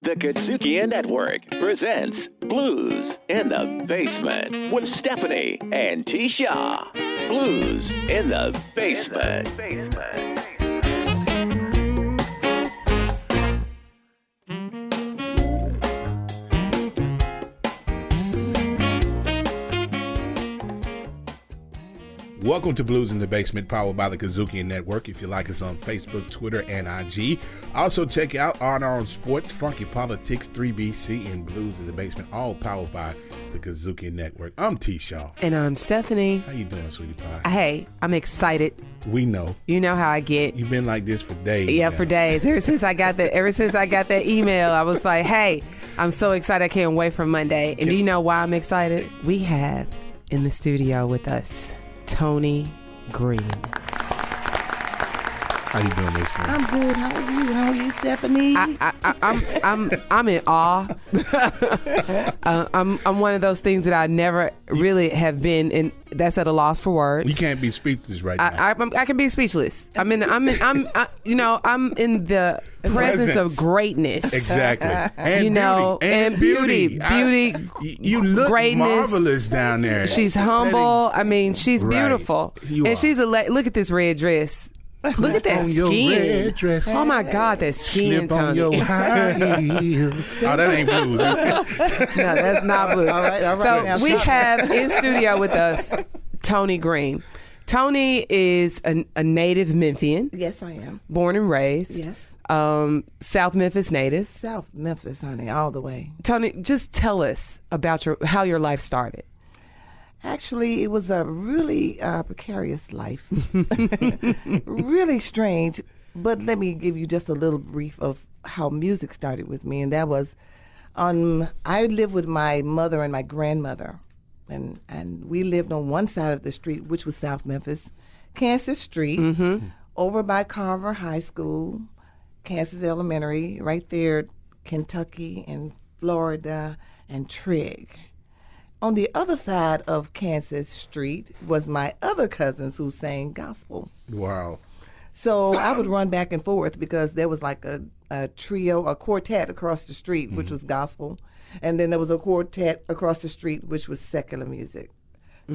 The Katsukian Network presents Blues in the Basement with Stephanie and T. Shaw. Blues in the Basement. Welcome to Blues in the Basement, powered by the Katsukian Network. If you like us on Facebook, Twitter, and IG. Also check out On Our Own Sports, Funky Politics, 3BC, and Blues in the Basement, all powered by the Katsukian Network. I'm T. Shaw. And I'm Stephanie. How you doing, sweetie pie? Hey, I'm excited. We know. You know how I get. You've been like this for days. Yeah, now. for days. Ever since I got that email, I was like, hey, I'm so excited. I can't wait for Monday. And do you know why I'm excited? We have in the studio with us Toni Green. How you doing this morning? I'm good. How are you? How are you, Stephanie? I'm in awe. I'm one of those things that I never really have been in. That's at a loss for words. You can't be speechless right now. I can be speechless. I'm in the presence of greatness. Exactly. And beauty. You look greatness. marvelous down there. She's humble. I mean, she's Right. beautiful. You and are. she's look at this red dress. Look at that on your skin. red dress. Oh my God, that skin, Slip on Toni. your high heels. Oh, that ain't blues. No, that's not blues. All right. So Now, we stop. have in studio with us Toni Green. Toni is a native Memphian, Yes, I am. born and raised. Yes. South Memphis native. South Memphis, honey, all the way. Toni, just tell us about how your life started. Actually, it was a really precarious life. Really strange. But let me give you just a little brief of how music started with me. And that was, I lived with my mother and my grandmother. And we lived on one side of the street, which was South Memphis, Kansas Street, over by Carver High School, Kansas Elementary, right there, Kentucky and Florida and Trigg. On the other side of Kansas Street was my other cousins who sang gospel. Wow. So I would run back and forth because there was like a trio, a quartet across the street, which was gospel. And then there was a quartet across the street, which was secular music.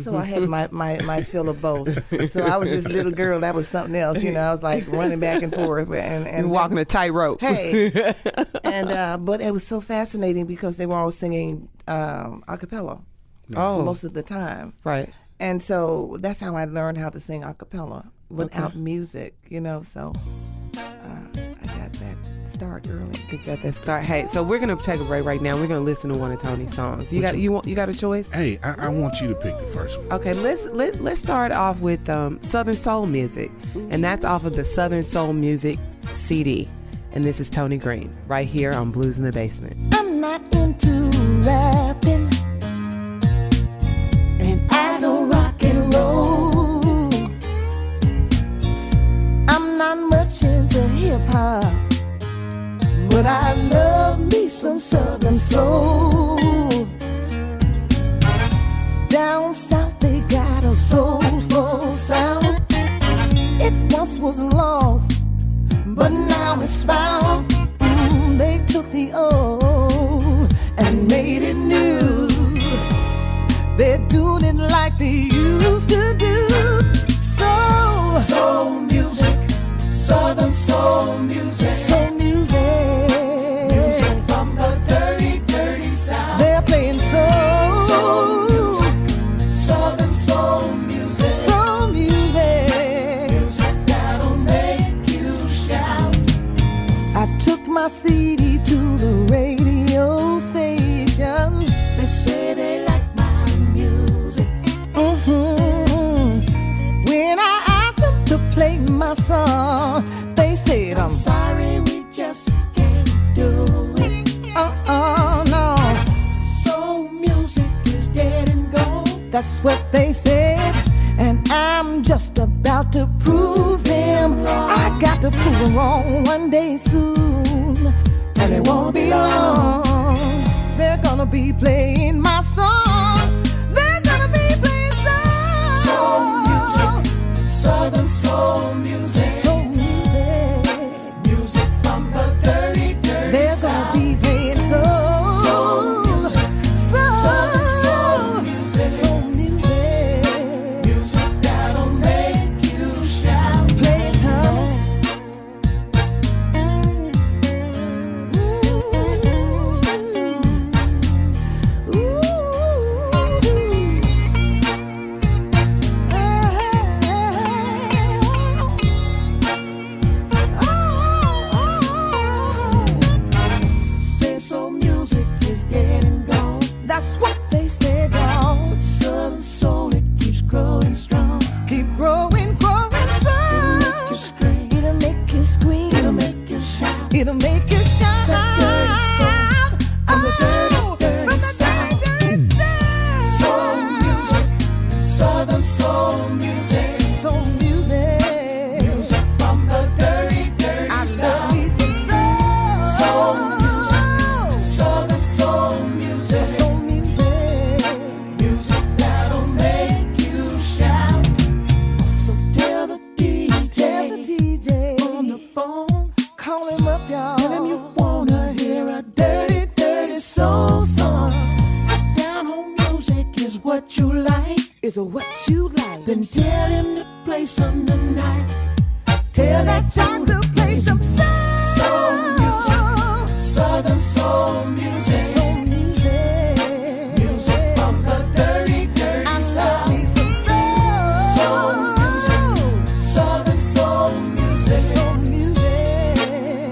So I had my fill of both. So I was this little girl that was something else, you know. I was like running back and forth and Walking a tightrope. Hey, and but it was so fascinating because they were all singing a cappella most of the time. Right. And so that's how I learned how to sing a cappella without music, you know. So I got that start early. You got that start. Hey, so we're gonna take a break right now. We're gonna listen to one of Toni's songs. You got a choice? Hey, I want you to pick the first one. Okay, let's start off with Southern Soul music, and that's off of the Southern Soul Music CD. And this is Toni Green right here on Blues in the Basement. I'm not into rapping, and I don't rock and roll. I'm not much into hip hop, but I love me some Southern soul. Down south they got a soulful sound. It once was lost, but now it's found. They took the old and made it new. They're doing it like they used to do. Soul music, Southern soul music, soul music, music from the dirty, dirty South. They're playing soul music, Southern soul music, soul music, music that'll make you shout. I took my CD to the radio station. They say they like my music. When I asked them to play my song, they said, I'm sorry, we just can't do it. No. Soul music is dead and gone. That's what they said. And I'm just about to prove them wrong. I got to prove them wrong one day soon. And it won't be long. They're gonna be playing my song. They're gonna be playing soul music, Southern soul music, music from the dirty, dirty South. They're gonna be playing play some tonight. Tell that Jack to play some soul music, southern soul music, music from the dirty, dirty South. Me some soul music, southern soul music,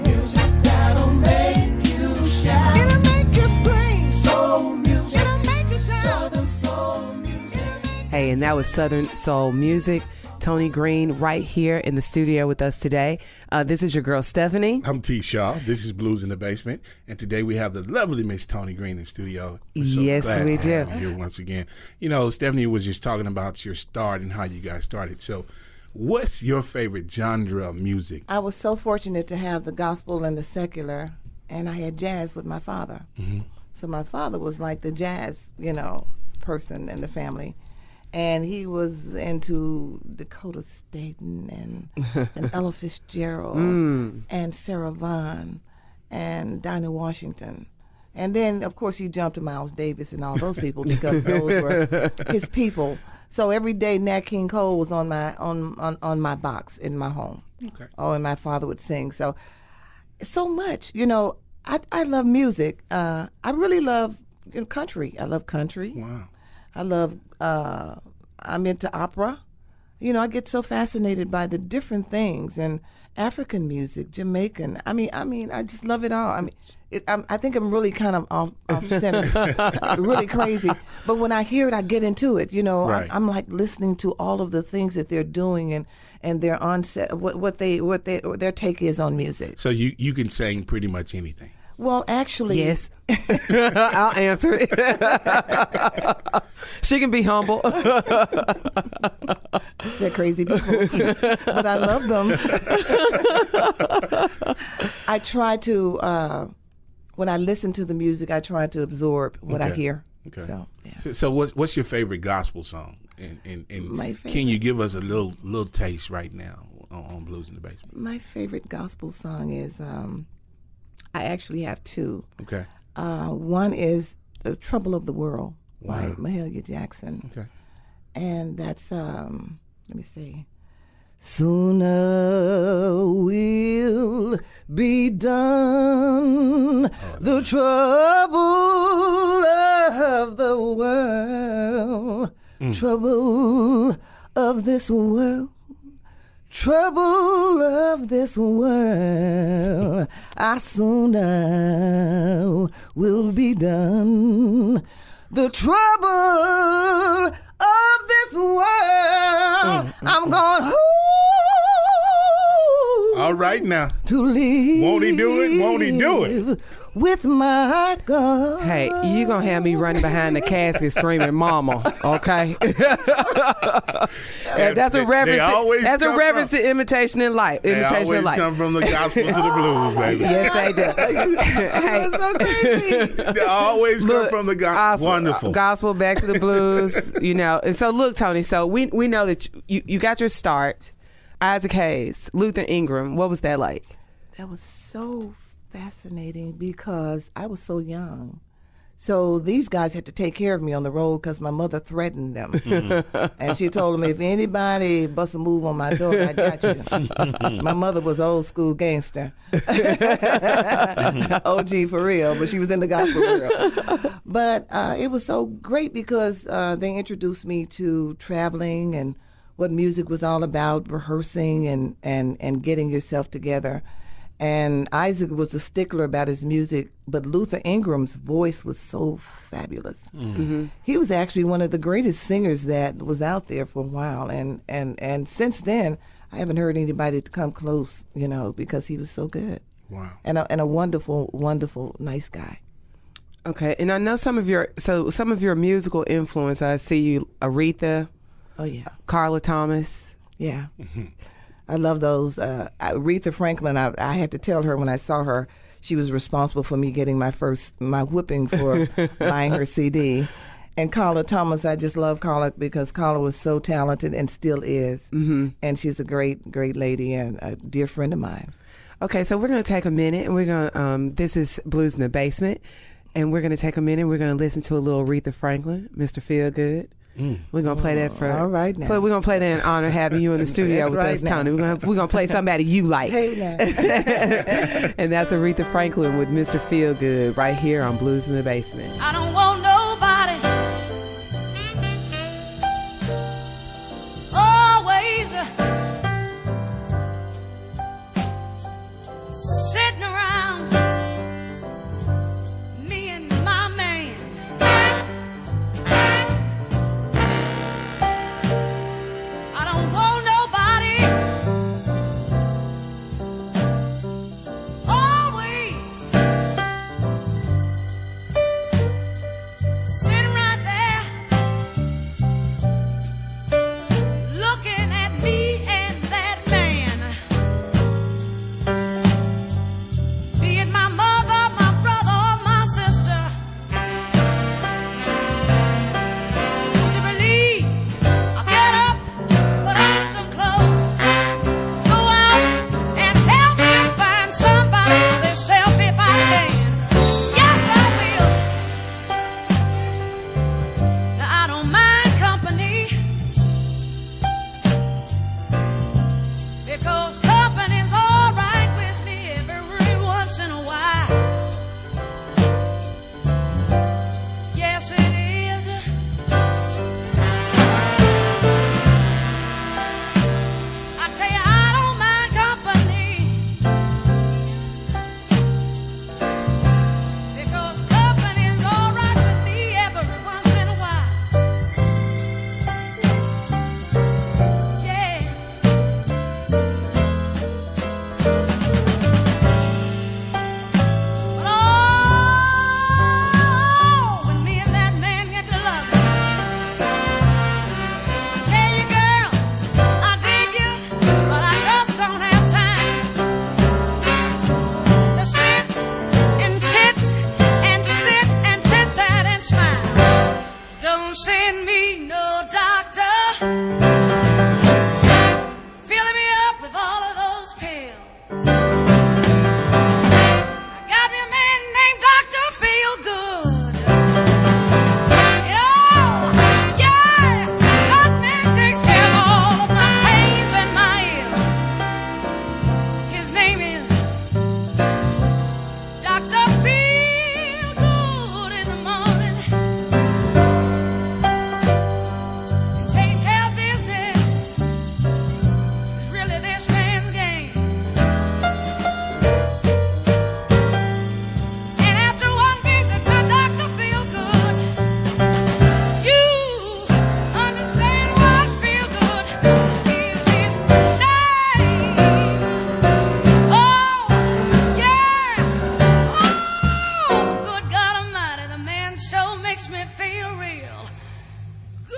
music that'll make you shout. It'll make you scream. Soul music, it'll make you shout. Southern soul music. Hey, and that was Southern Soul Music. Toni Green right here in the studio with us today. This is your girl, Stephanie. I'm T. Shaw. This is Blues in the Basement. And today we have the lovely Miss Toni Green in the studio. We're so Yes, glad we to do. have you here once again. You know, Stephanie was just talking about your start and how you guys started. So what's your favorite genre of music? I was so fortunate to have the gospel and the secular, and I had jazz with my father. Mm-hmm. So my father was like the jazz, person in the family. And he was into Dakota Staten and Ella Fitzgerald and Sarah Vaughan and Dinah Washington. And then, of course, he jumped to Miles Davis and all those people because those were his people. So every day, Nat King Cole was on my box in my home. Okay. Oh, and my father would sing. So much. I love music. I really love country. I love country. Wow. I love, I'm into opera. I get so fascinated by the different things and African music, Jamaican. I mean, I just love it all. I think I'm really kind of off center, really crazy. But when I hear it, I get into it. Right. I'm like listening to all of the things that they're doing and their onset, what their take is on music. So you can sing pretty much anything. Well, actually, Yes. I'll answer it. She can be humble. they're crazy people, but I love them. I try to, when I listen to the music, I try to absorb what I hear. Okay. So, yeah. So what's your favorite gospel song? And My favorite. Can you give us a little taste right now on Blues in the Basement? My favorite gospel song is, I actually have two. Okay. One is The Trouble of the World by Wow. Mahalia Jackson. Okay. And that's, let me see. Sooner will be done the trouble of the world, trouble of this world. Trouble of this world, I sooner will be done. The trouble of this world, I'm going All right now. to leave. Won't he do it? Won't he do it? With my God. Hey, you gonna have me running behind the casket screaming "Mama"? Okay. That's a reference. That's a reference to imitation in life. They Imitation always in life. come from the gospel to the blues, baby. Yes, they do. Hey, That's so crazy. They always come look, from the gospel. Wonderful. Gospel back to the blues. And so look, Toni. So we know that you got your start. Isaac Hayes, Luther Ingram. What was that like? That was so fascinating because I was so young. So these guys had to take care of me on the road because my mother threatened them. And she told them, if anybody busts a move on my door, I got you. My mother was old school gangster. OG for real, but she was in the gospel world. But it was so great because they introduced me to traveling and what music was all about, rehearsing and getting yourself together. And Isaac was a stickler about his music, but Luther Ingram's voice was so fabulous. Mm-hmm. He was actually one of the greatest singers that was out there for a while. And since then, I haven't heard anybody to come close, because he was so good. Wow. And a wonderful, wonderful, nice guy. Okay, and I know some of your musical influence. I see you, Aretha. Oh, yeah. Carla Thomas. Yeah. I love those. Aretha Franklin, I had to tell her when I saw her, she was responsible for me getting my whipping for buying her CD. And Carla Thomas, I just love Carla because Carla was so talented and still is. Mm-hmm. And she's a great, great lady and a dear friend of mine. Okay, so we're going to take a minute and we're going to, this is Blues in the Basement, and we're going to take a minute and we're going to listen to a little Aretha Franklin, Mr. Feelgood. We're gonna play that for. All right now. We're gonna play that in honor of having you in the studio That's with right us, now. Toni. We're gonna play somebody you like. Hey now. And that's Aretha Franklin with Mr. Feelgood right here on Blues in the Basement. I don't want nobody always sitting around me and my man. I don't want nobody always sitting right there looking at me and that man. Be it my mother, my brother, or my sister. Would you believe I'll get up, put on some clothes, go out and help them find somebody for themselves if I can. Yes, I will. Now, I don't mind company, because company's all right with me every once in a while. Yes, it is. I tell you, I don't mind company, because company's all right with me every once in a while. Yeah. But oh, when me and that man get to loving, I tell you, girls, I dig you, but I just don't have time to sit and chit and sit and chit-chat and smile. Don't send me no doctor filling me up with all of those pills. I got me a man named Dr. Feelgood. Yeah, that man takes care of all of my pains and my ills. His name is Dr. Feelgood in the morning. And taking care of business is really this man's game. And after one visit to Dr. Feelgood, you understand what Feelgood is his name. Oh, yeah. Oh, good God Almighty, the man sure makes me feel real good.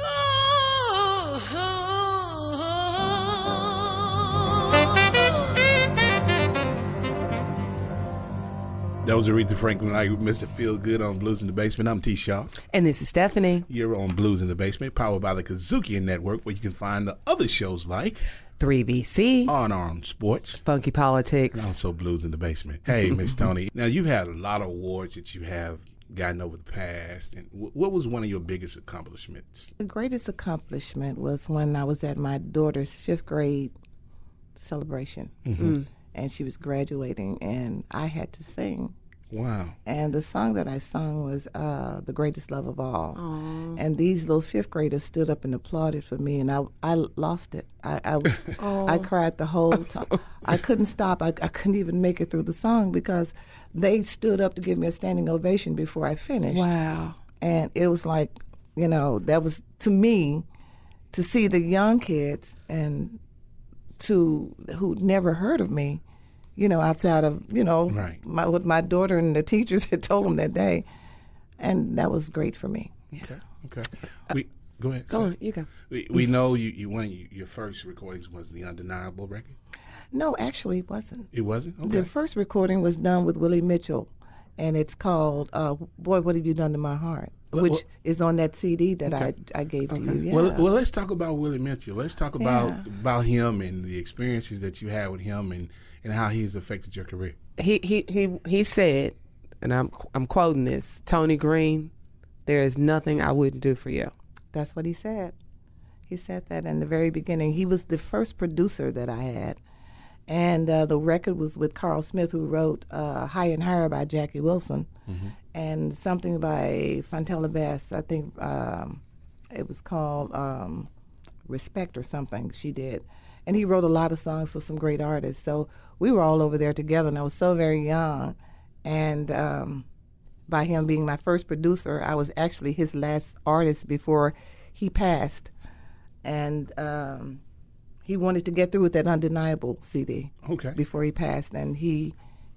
That was Aretha Franklin. I Mr. Feel Good on Blues in the Basement. I'm T. Shaw. And this is Stephanie. You're on Blues in the Basement, powered by the Kazuki Network, where you can find the other shows like 3BC, On Arm Sports, Funky Politics. and also Blues in the Basement. Hey, Miss Toni. Now, you've had a lot of awards that you have gotten over the past. And what was one of your biggest accomplishments? The greatest accomplishment was when I was at my daughter's 5th grade celebration. And she was graduating, and I had to sing. Wow. And the song that I sung was The Greatest Love of All. And these little 5th graders stood up and applauded for me, and I lost it. I cried the whole time. I couldn't stop. I couldn't even make it through the song because they stood up to give me a standing ovation before I finished. Wow. And it was like, that was, to me, to see the young kids and who'd never heard of me, outside of, Right. what my daughter and the teachers had told them that day. And that was great for me. Okay. Go ahead. Go on, you go. We know you one of your first recordings was the Undeniable record. No, actually it wasn't. It wasn't? Okay. The first recording was done with Willie Mitchell, and it's called Boy, What Have You Done to My Heart, which is on that CD that I gave to you. Yeah. Well, let's talk about Willie Mitchell. Let's talk about him and the experiences that you had with him and how he's affected your career. He said, and I'm quoting this, Toni Green, there is nothing I wouldn't do for you. That's what he said. He said that in the very beginning. He was the first producer that I had. And the record was with Carl Smith, who wrote High and Higher by Jackie Wilson, and something by Fontella Bass. I think it was called Respect or something she did. And he wrote a lot of songs for some great artists. So we were all over there together, and I was so very young. And by him being my first producer, I was actually his last artist before he passed. And he wanted to get through with that Undeniable CD before he passed, and he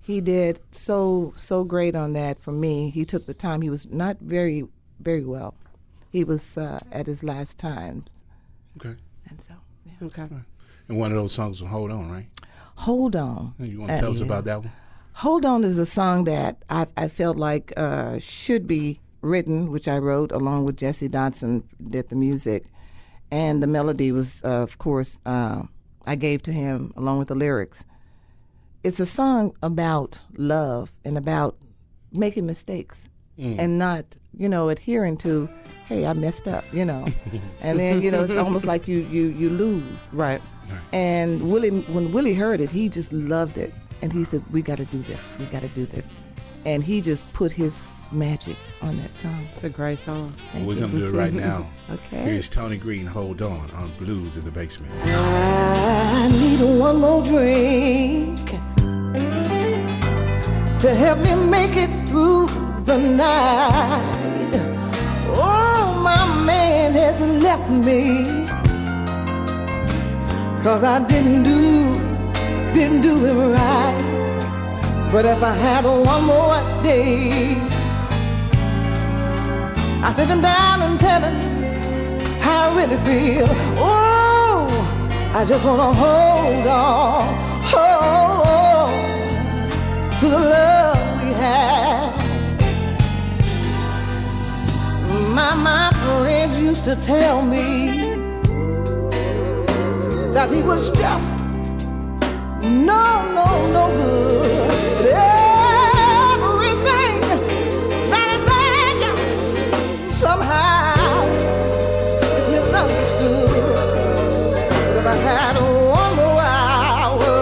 did so great on that for me. He took the time. He was not very well. He was at his last times. Okay. And so, yeah. Okay. And one of those songs was Hold On, right? Hold On. You want to tell us about that one? Hold On is a song that I felt like should be written, which I wrote along with Jesse Dodson, did the music. And the melody was, of course, I gave to him along with the lyrics. It's a song about love and about making mistakes and not, adhering to, hey, I messed up, And then, it's almost like you lose. Right. And when Willie heard it, he just loved it. And he said, we got to do this. We got to do this. And he just put his magic on that song. It's a great song. We're going to do it right now. Okay. Here's Toni Green, Hold On Blues in the Basement. I need one more drink to help me make it through the night. Oh, my man has left me 'cause I didn't do him right. But if I had one more day, I sit him down and tell him how I really feel. Oh, I just want to hold on to the love we had. My friends used to tell me that he was just no good. Everything that is bad somehow is misunderstood. But if I had one more hour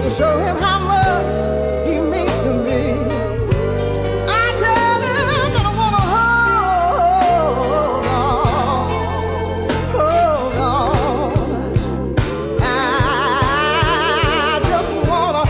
to show him how much he means to me, I tell him that I want to hold on. I just want to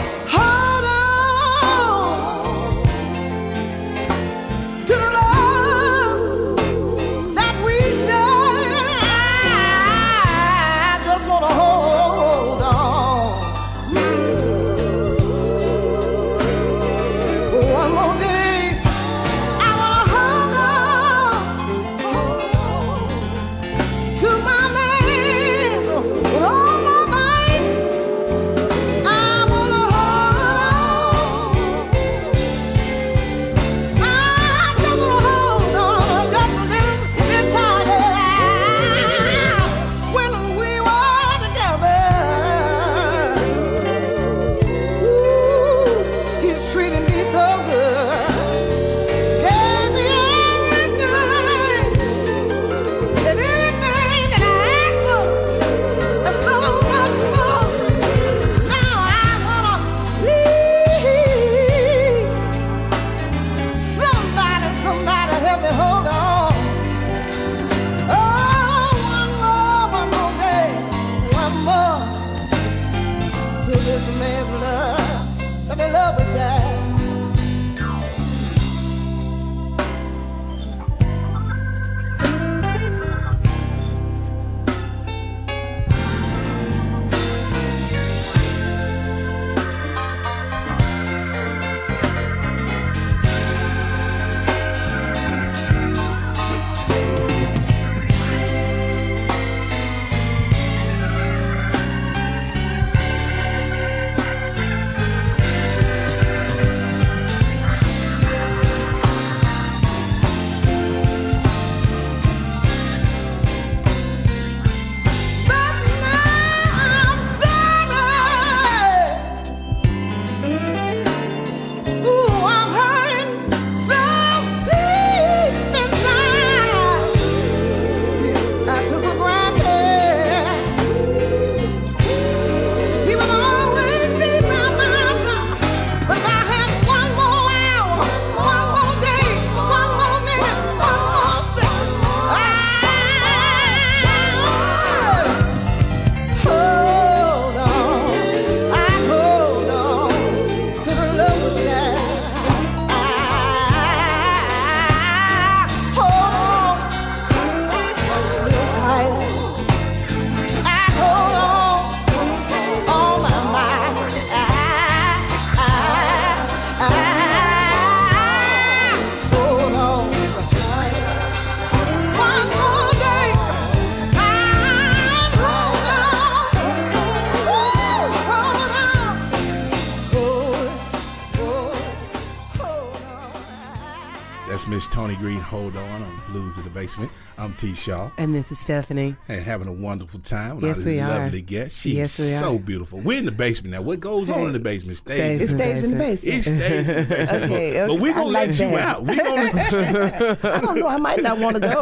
That's Miss Toni Green, Hold On Blues in the Basement. I'm T. Shaw. And this is Stephanie. And having a wonderful time with Yes, our we are. lovely guest. She's Yes, we are. so beautiful. We're in the basement now. What goes on in the basement stays It in the stays in the basement. It stays in the basement. Okay, But we're I going to like let you that. out. We're going to I don't know. I might not want to go.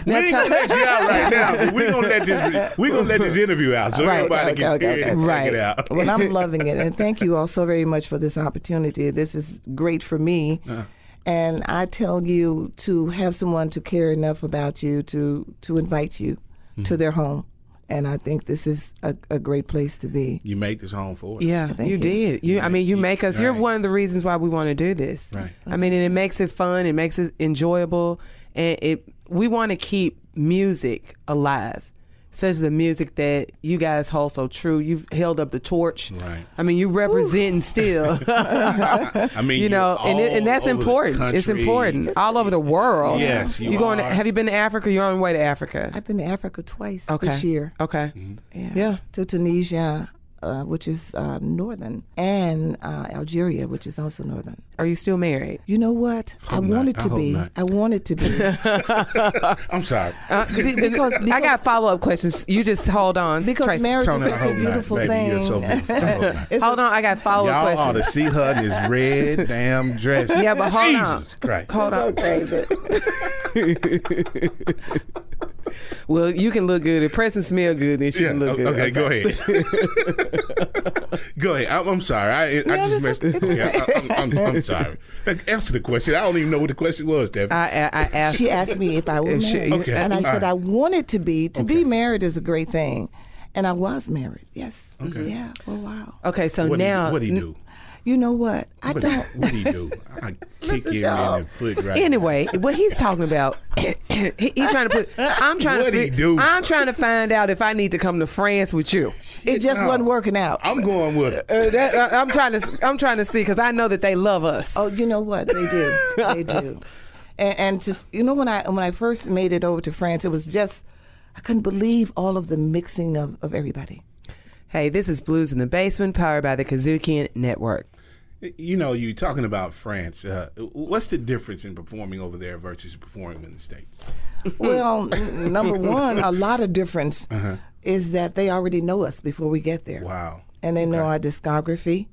we ain't gonna let you out right now, but we're gonna let this interview out so Right, everybody okay, can okay, hear it and okay. check it out. Well, I'm loving it, and thank you all so very much for this opportunity. This is great for me. And I tell you to have someone to care enough about you to invite you to their home. And I think this is a great place to be. You make this home for us. Yeah, Thank you you. did. You make us. You're Right. one of the reasons why we want to do this. Right. I mean, and it makes it fun. It makes it enjoyable, and we want to keep music alive, especially the music that you guys hold so true. You've held up the torch. Right. I mean, you representing still. I mean, You know, and that's all over the important. It's country. important all over the world. Yes, you going? are. Have you been to Africa? You're on your way to Africa. I've been to Africa twice Okay. this year. Okay. Mm-hmm. Yeah. To Tunisia, which is northern, and Algeria, which is also northern. Are you still married? You know what? Hope not. wanted to I hope be. not. I wanted to be. I'm sorry. because I got follow-up questions. You just hold on. because Tracy. marriage Tony, is I such a hope not. beautiful Baby, thing. you're so beautiful. I hope not. It's Hold on, I got follow-up Y'all ought questions. to see her in this red damn dress. Yeah, but hold on. Jesus Christ. Hold on. baby. Well, you can look good. If Preston smell good, then she Yeah, can look good. okay, go ahead. Go ahead. I'm sorry. I just messed. Yeah, I'm sorry. Answer the question. I don't even know what the question was, Steph. I asked. She asked me if I was married, Okay. and I All said right. I wanted to be. To Okay. be married is a great thing, and I was married. Yes. Okay. Yeah. For a while. Okay, so What now. do you do? You know what? I What don't. do you do? I kick him in the foot right Anyway, what he's talking about, he's trying to put. I'm trying What'd to. he do? I'm trying to find out if I need to come to France with you. It just No. wasn't working out. I'm going with it. I'm trying to see because I know that they love us. Oh, you know what? They do. They do. And just when I first made it over to France, it was just I couldn't believe all of the mixing of everybody. Hey, this is Blues in the Basement, powered by the Kazukian Network. You know, you're talking about France. What's the difference in performing over there versus performing in the States? Well, number one, a lot of difference is that they already know us before we get there. Wow. And they know our discography.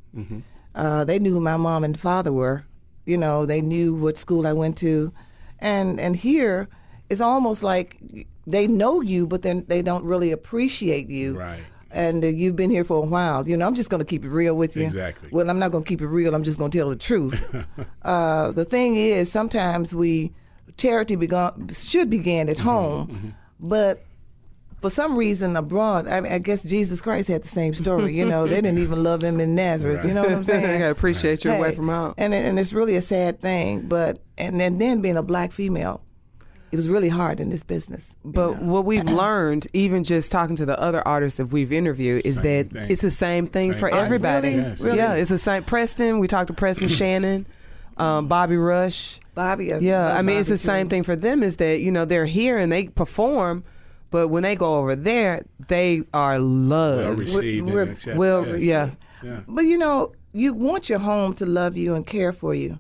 They knew who my mom and father were. You know, they knew what school I went to. And here, it's almost like they know you, but then they don't really appreciate you. Right. And you've been here for a while. You know, I'm just going to keep it real with you. Exactly. Well, I'm not going to keep it real. I'm just going to tell the truth. The thing is, sometimes charity should begin at home, but for some reason abroad, I guess Jesus Christ had the same story. You know, they didn't even love him in Nazareth. Right. You know what I'm I saying? appreciate you away Hey, from home. And it's really a sad thing. But and then being a black female, it was really hard in this business. But what we've learned, even just talking to the other artists that we've interviewed, is Same that thing. it's the same thing Same for thing. everybody. Really? Yes. Really? Yeah, it's the same. Preston, we talked to Preston Shannon, Bobby Rush. Bobby. Yeah, I mean, it's the Bobby, same too. thing for them is that, they're here and they perform, but when they go over there, they are Well loved. received. we're- and accepted. Well, Yes. yeah. Yeah. But you want your home to love you and care for you,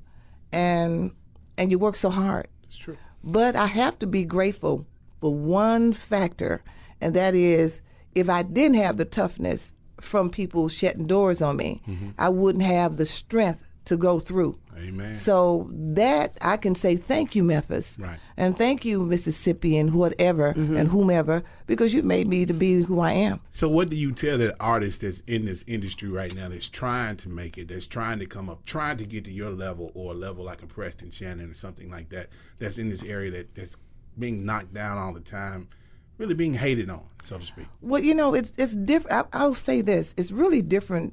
and you work so hard. It's true. But I have to be grateful for one factor, and that is if I didn't have the toughness from people shutting doors on me, I wouldn't have the strength to go through. Amen. So that I can say thank you, Memphis, Right. and thank you, Mississippi, and whatever and whomever, because you made me to be who I am. So what do you tell that artist that's in this industry right now that's trying to make it, that's trying to come up, trying to get to your level or a level like a Preston Shannon or something like that, that's in this area that's being knocked down all the time, really being hated on, so to speak? Well, it's different. I'll say this: it's really different.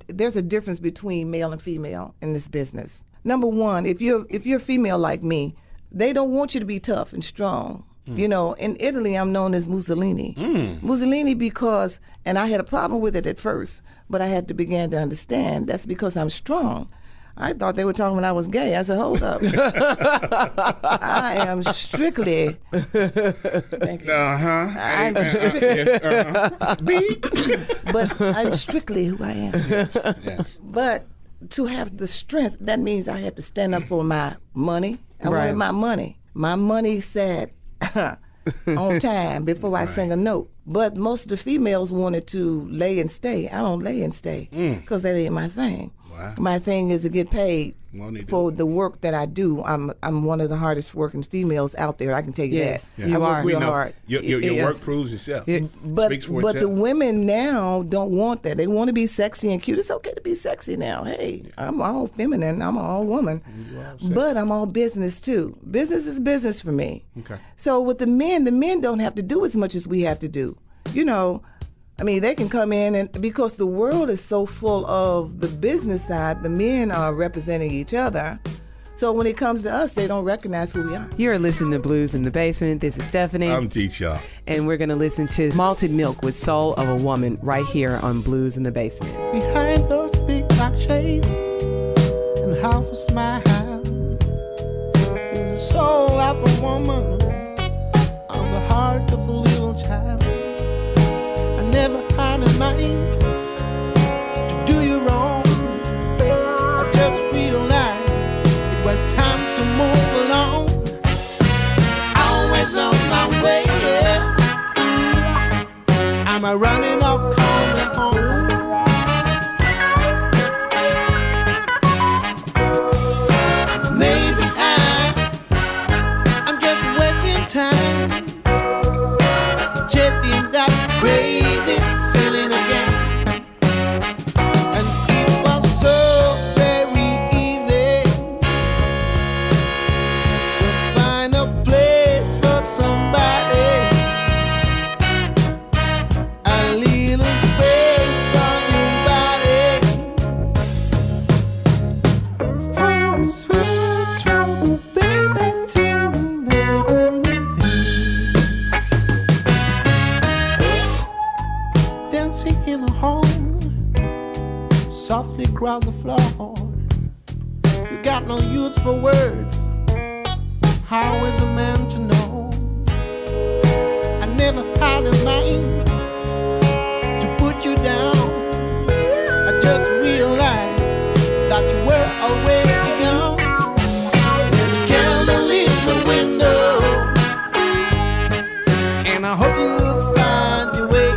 There's a difference between male and female in this business. Number one, if you're female like me, they don't want you to be tough and strong. You know, in Italy, I'm known as Mussolini. Mussolini because, and I had a problem with it at first, but I had to begin to understand that's because I'm strong. I thought they were talking when I was gay. I said, hold up. I am strictly. Thank you. I'm strictly, but I'm strictly who I am. Yes. But to have the strength, that means I had to stand up for my money. I Right. wanted my money. My money said on time before I sang a note. But most of the females wanted to lay and stay. I don't lay and stay because that ain't my thing. Wow. My thing is to get paid Won't he do for the work that I do. I'm one of the hardest working females out there. I can tell you Yes, that. you I work are. real We know. hard. Your Yes. work proves itself. But Speaks for the itself. women now don't want that. They want to be sexy and cute. It's okay to be sexy now. Hey, I'm all feminine. I'm all woman. But I'm all business too. Business is business for me. Okay. So with the men don't have to do as much as we have to do. You know, I mean, they can come in and because the world is so full of the business side, the men are representing each other. So when it comes to us, they don't recognize who we are. You're listening to Blues in the Basement. This is Stephanie. I'm T-Shaw. And we're going to listen to Malted Milk with Soul of a Woman right here on Blues in the Basement. Behind those big black shades and half a smile is the soul of a woman on the heart of a little child. I never had in mind to do you wrong. I just realized it was time to move along. Always on my way, yeah. I'm a running up, coming home. Maybe I'm just wasting time, chasing that crazy feeling again. And it was so very easy to find a place for somebody, a little space for your body, for sweet trouble, baby, dancing in a home, softly across the floor. You got no use for words. How is a man to know? I never had in mind to put you down. I just realized that you were already gone. And the candle in the window, and I hope you'll find your way.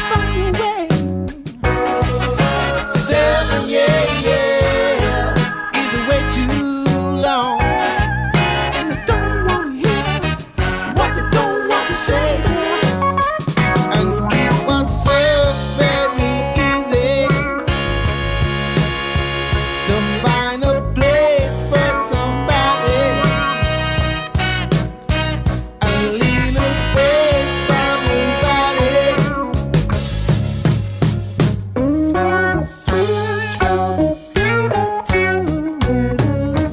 Find your way. 7 years is way too long, and I don't want to hear what you don't want to say. And it was so very easy to find a place for somebody, a little space for nobody, for sweet trouble, baby, too little.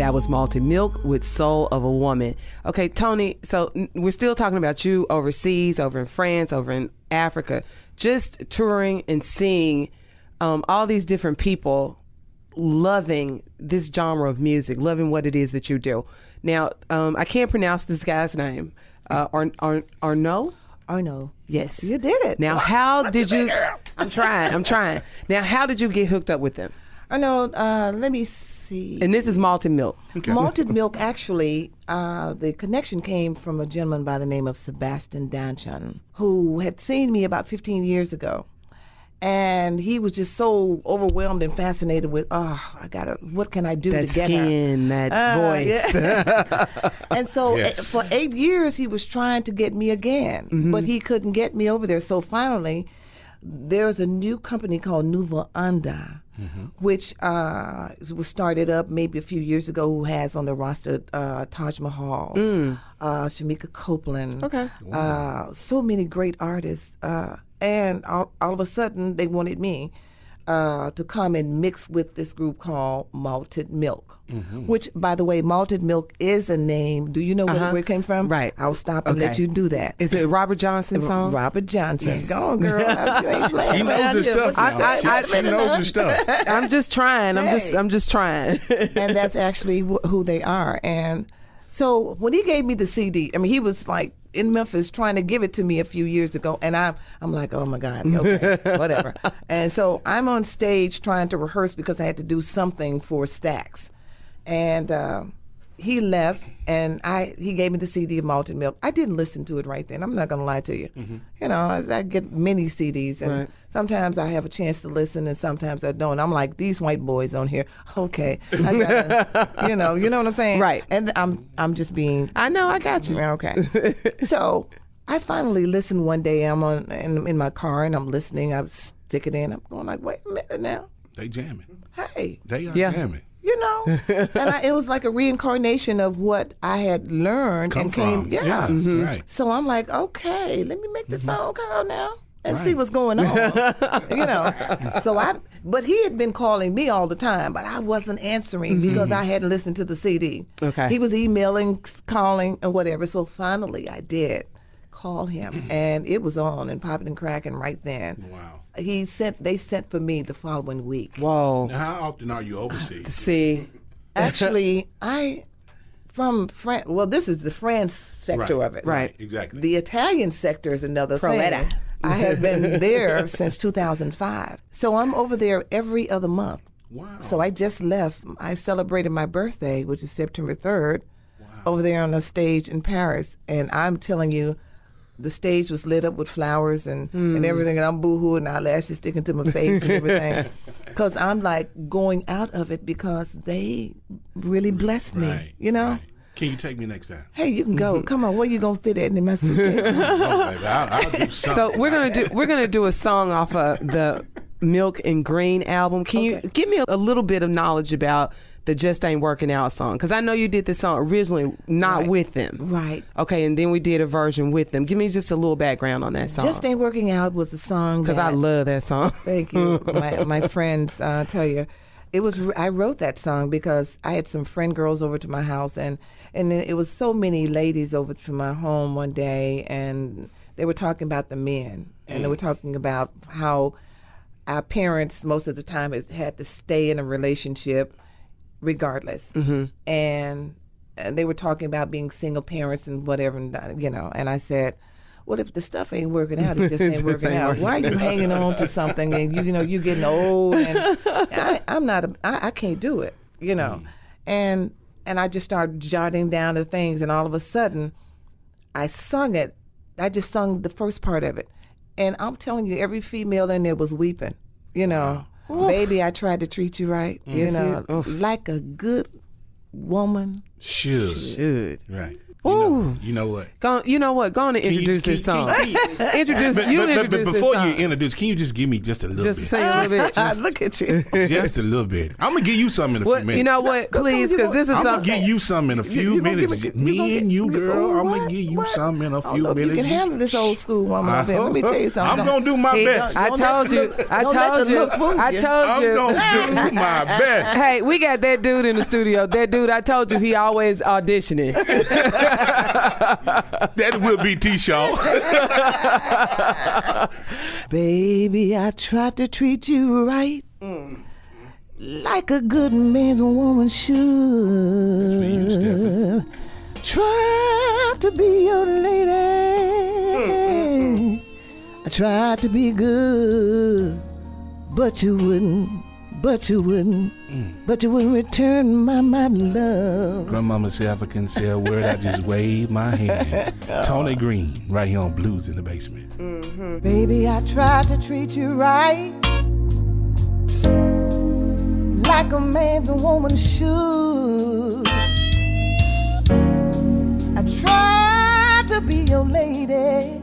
That was Malted Milk with Soul of a Woman. Okay, Toni, so we're still talking about you overseas, over in France, over in Africa, just touring and seeing all these different people loving this genre of music, loving what it is that you do. Now, I can't pronounce this guy's name. Arnaud? Arnaud. Yes. You did it. Now, how did you... I'm trying. Now, how did you get hooked up with them? Arnaud, let me see. And this is Malted Milk. Okay. Malted Milk, actually, the connection came from a gentleman by the name of Sebastian Danchon, who had seen me about 15 years ago. And he was just so overwhelmed and fascinated with, what can I do that to get her? skin, that voice. Yeah. And so Yes. for 8 years, he was trying to get me again, but he couldn't get me over there. So finally, there's a new company called Nouveau Anda, which was started up maybe a few years ago, who has on the roster Taj Mahal, Shamika Copeland, so many great artists. And all of a sudden, they wanted me to come and mix with this group called Malted Milk, which, by the way, Malted Milk is a name. Do you know where it came from? Right. I'll stop and let you do that. Is it Robert Johnson's song? Robert Johnson. Yes. Go on, girl. You ain't playing She knows her stuff. She knows her stuff. I'm just trying. I'm just trying. And that's actually who they are. And so when he gave me the CD, I mean, he was like in Memphis trying to give it to me a few years ago, and I'm like, oh my God, okay, whatever. And so I'm on stage trying to rehearse because I had to do something for Stax, and he left, and he gave me the CD of Malted Milk. I didn't listen to it right then. I'm not gonna lie to you. You know, I get many CDs, and sometimes I have a chance to listen, and sometimes I don't. I'm like, these white boys on here. Okay, I gotta, you know what I'm saying? Right. And I'm just being. I know. I got you. Okay. So I finally listened one day. I'm in my car and I'm listening. I stick it in. I'm going like, wait a minute now. They jamming. Hey. They are You jamming. know, and it was like a reincarnation of what I had learned Come and from. came. Yeah. Right. So I'm like, okay, let me make this phone call now and see what's going on. You know. So but he had been calling me all the time, but I wasn't answering because I hadn't listened to the CD. Okay. He was emailing, calling, and whatever. So finally, I did call him, and it was on and popping and cracking right then. Wow. They sent for me the following week. Whoa. Now, how often are you overseas? See. Actually, from France. Well, this is the France sector of it. Right. Exactly. The Italian sector is another Proetta. thing. I have been there since 2005. So I'm over there every other month. Wow. So I just left. I celebrated my birthday, which is September 3rd, over there on a stage in Paris. And I'm telling you, the stage was lit up with flowers and everything, and I'm boo-hooing, eyelashes sticking to my face and everything. Because I'm like going out of it because they really blessed me, Right, you know? right. Can you take me next time? Hey, you can go. Come on, where you gonna fit that in my suitcase? Oh, baby, I'll do something. So we're gonna do a song off of the Milk and Green album. Can you give me a little bit of knowledge about the Just Ain't Working Out song? Because I know you did this song originally not with them. Right. Okay, and then we did a version with them. Give me just a little background on that song. Just Ain't Working Out was a song because I love that song. Thank you. My friends tell you. I wrote that song because I had some friend girls over to my house, and it was so many ladies over to my home one day, and they were talking about the men, and they were talking about how our parents most of the time had to stay in a relationship regardless, and they were talking about being single parents and whatever, you know. And I said, well, if the stuff ain't working out, it just ain't working out. Why are you hanging on to something and you're getting old? And I can't do it, you know. And I just started jotting down the things, and all of a sudden, I sung it. I just sung the first part of it, and I'm telling you, every female in there was weeping, you know. Wow. Baby, I tried to treat you right, you know, like a good woman should. Should. Right. Ooh. You know what? You know what? Go on and introduce this song. Introduce But this before song. you introduce, can you just give me just a little Just bit? say a little bit. Look at you. Just a little bit. I'm gonna give you some in a few minutes. You know what? Please, because this is I'm gonna something. give you some in a few minutes. Me and you, girl. I'm gonna give you some in a few minutes. You can handle this old school woman up here. Let me tell you something. I'm gonna do my best. I told you. I told you. I'm gonna do my best. Hey, we got that dude in the studio. That dude, I told you, he always auditioning. That will be T-Shaw. Baby, I tried to treat you right, like a good man's woman should. For you, Stephen. Tried to be your lady. I tried to be good, but you wouldn't. But you wouldn't return my love. Grandmama said if I couldn't say a word, I just wave my hand. Toni Green, right here on Blues in the Basement. Mm-hmm. Baby, I tried to treat you right, like a man's a woman should. I tried to be your lady.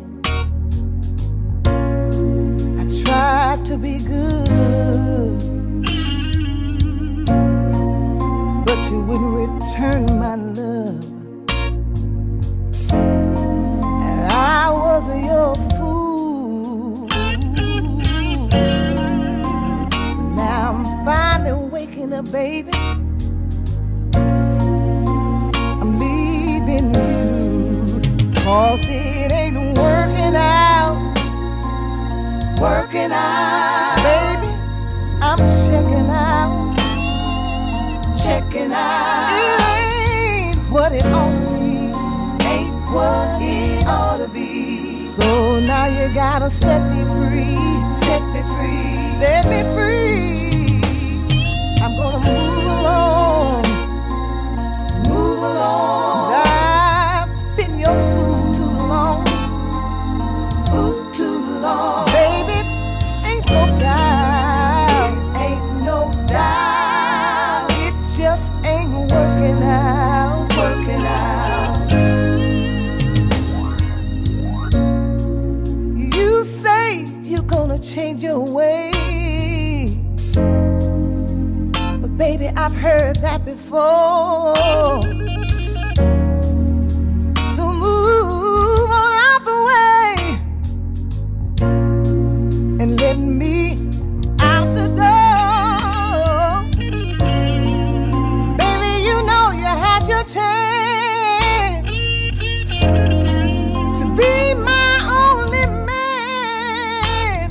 I tried to be good, but you wouldn't return my love. And I was your fool. But now I'm finally waking up, baby. I'm leaving you, 'cause it ain't working out. Working out, baby. I'm checking out. Checking out. It ain't what it ought to be. Ain't what it ought to be. So now you gotta set me free. Set me free. Set me free. I'm gonna move along. Move along. 'Cause I've been your fool too long. Fool too long. Baby, ain't no doubt. Ain't no doubt. It just ain't working out. Working out. You say you're gonna change your ways, but baby, I've heard that before. So move on out the way and let me out the door. Baby, you know you had your chance to be my only man,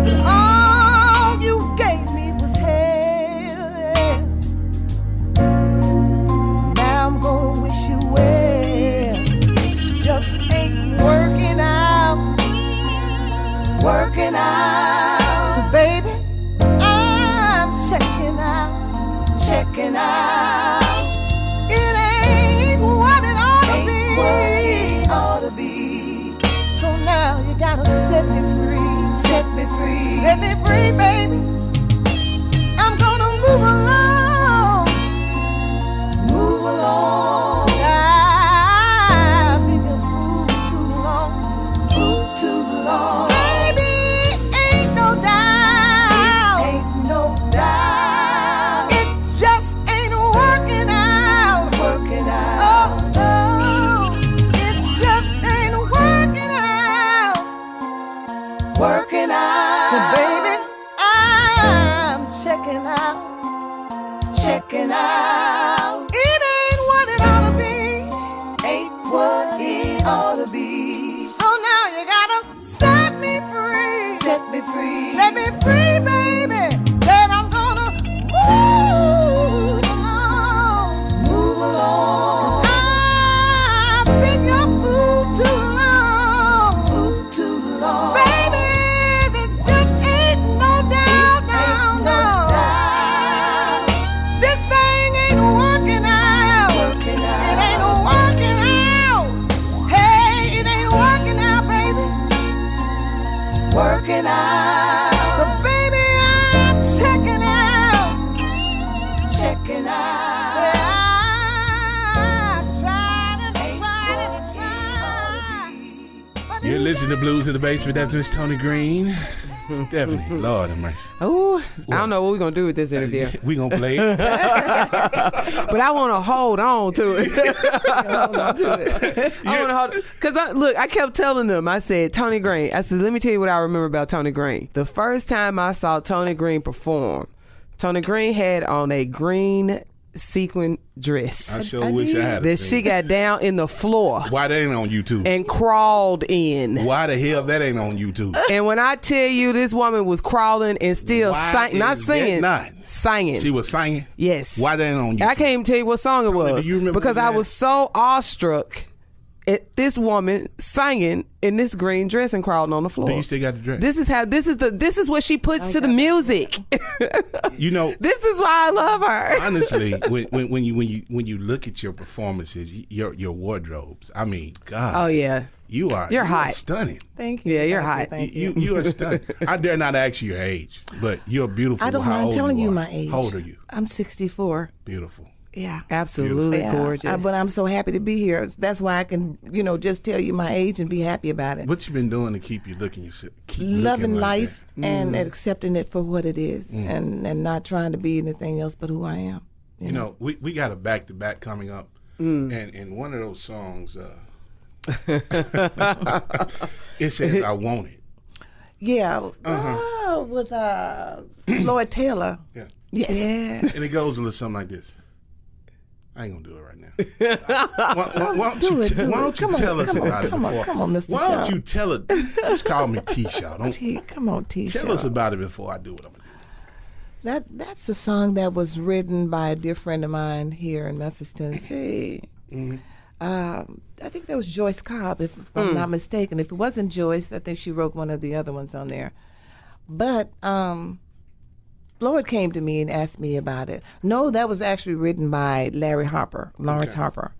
but all you gave me was hell. Now I'm gonna wish you well. It just ain't working out. Working out. So baby, I'm checking out. Checking out. It ain't what it ought to be. Ain't what it ought to be. So now you gotta set me free. Set me free. Set me free, baby. I'm gonna move along. Move along. I've been your fool too long. Fool too long. Baby, ain't no doubt. Ain't no doubt. It just ain't working out. Working out. Oh no, it just ain't working out. Working out. So baby, I'm checking out. Checking out. It ain't what it ought to be. Ain't what it ought to be. So now you gotta set me free. Set me free. Set me free, baby. Then I'm gonna move along. Move along. 'Cause I've been your fool too long. Fool too long. Baby, there just ain't no doubt now. No doubt. This thing ain't working out. Working out. It ain't working out. Hey, it ain't working out, baby. Working out. So baby, I'm checking out. Checking out. I tried to listen to Blues in the Basement. That's Miss Toni Green. Stephanie, Lord have mercy. Oh, I don't know what we're going to do with this interview. We going to play it. But I want to hold on to it. I want to hold it. Because, look, I kept telling them, I said, Toni Green. I said, let me tell you what I remember about Toni Green. The first time I saw Toni Green perform, Toni Green had on a green sequin dress. I sure wish I had that she got down in the floor. Why that ain't on YouTube? And crawled in. Why the hell that ain't on YouTube? And when I tell you this woman was crawling and still not singing. Singing. She was singing? Yes. Why that ain't on YouTube? I can't even tell you what song it was. Do you remember because I was so awestruck at this woman singing in this green dress and crawling on the floor. Do you still got the dress? This is what she puts to the music. You know, this is why I love her. Honestly, when you look at your performances, your wardrobes, I mean, God. Oh yeah. You're hot. Stunning. Thank you. Yeah, you're hot. Thank you. You are stunning. I dare not ask you your age, but you're beautiful. I don't mind telling you my age. How old are you? I'm 64. Beautiful. Yeah. Absolutely gorgeous. But I'm so happy to be here. That's why I can, just tell you my age and be happy about it. What you been doing to keep you looking yourself? Loving life and accepting it for what it is and not trying to be anything else but who I am. You know, we got a back-to-back coming up. And one of those songs, it says, I Want It. Yeah. With Floyd Taylor. Yeah. Yes. Yeah. And it goes a little something like this. I ain't gonna do it right now. Why don't you tell us about it before? Come on, Mr. Why don't you tell it? Just call me T-Shaw. Come on, T-Shaw. Tell us about it before I do what I'm gonna do. That's a song that was written by a dear friend of mine here in Memphis, Tennessee. I think that was Joyce Cobb, if I'm not mistaken. If it wasn't Joyce, I think she wrote one of the other ones on there. But Floyd came to me and asked me about it. No, that was actually written by Lawrence Harper.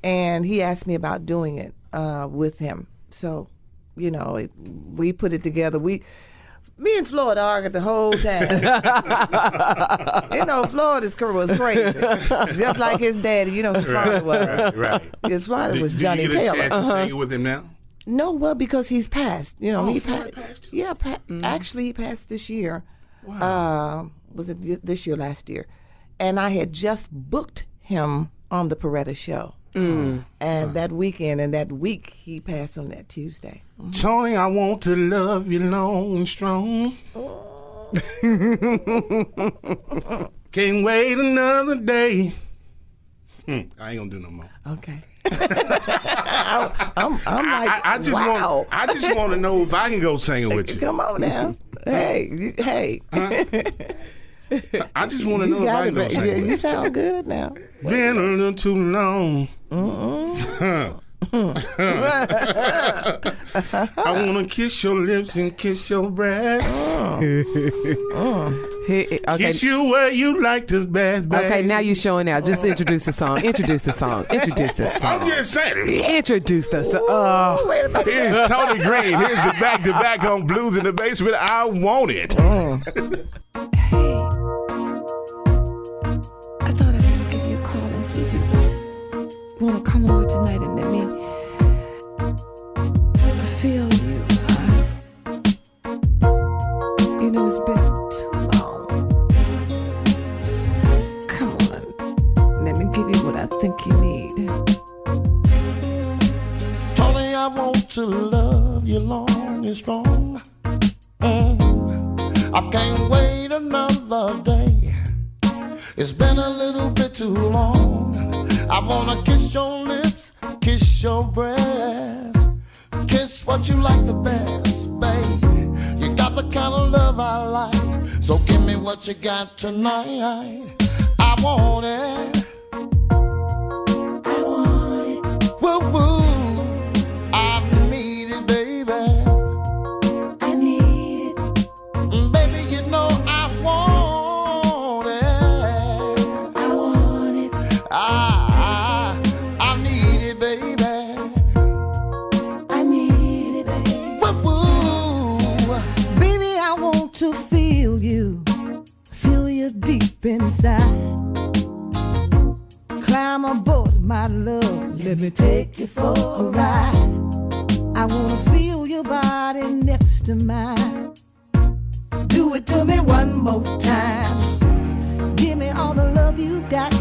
And he asked me about doing it with him. So, we put it together. Me and Floyd argued the whole time. Floyd was crazy. Just like his daddy, his father was. Right. His father was Johnny Taylor. Did you Taylor. get a chance to sing it with him now? No, well, because he's passed. He passed? Yeah, actually he passed this year. Wow. Was it this year, last year? And I had just booked him on the Peretta show. And that weekend and that week, he passed on that Tuesday. Toni, I want to love you long and strong. Can't wait another day. I ain't gonna do no more. Okay. I'm like, I just wow. I just want to know if I can go sing it with you. Come on now. Hey. I just want to know if I can go sing it with you. You sound good now. Been a little too long. I want to kiss your lips and kiss your breasts. Kiss you where you like to best. Okay, now you showing out. Just introduce the song. Introduce the song. I'm just saying. Introduce the song. Here's Toni Green. Here's the back-to-back on Blues in the Basement. I Want It. Hey, I thought I'd just give you a call and see if you want to come over tonight and let me feel you. It's been too long. Come on, let me give you what I think you need. Toni, I want to love you long and strong. I can't wait another day. It's been a little bit too long. I wanna kiss your lips, kiss your breast, kiss what you like the best, baby. You got the kind of love I like, so give me what you got tonight. I want it. I want it. Woo woo. I need it, baby. I need it. Baby, you know I want it. I want it. I need it, baby. I need it, baby. Woo woo. Baby, I want to feel you deep inside. Climb aboard, my love. Let me take you for a ride. I wanna feel your body next to mine. Do it to me one more time. Give me all the love you got.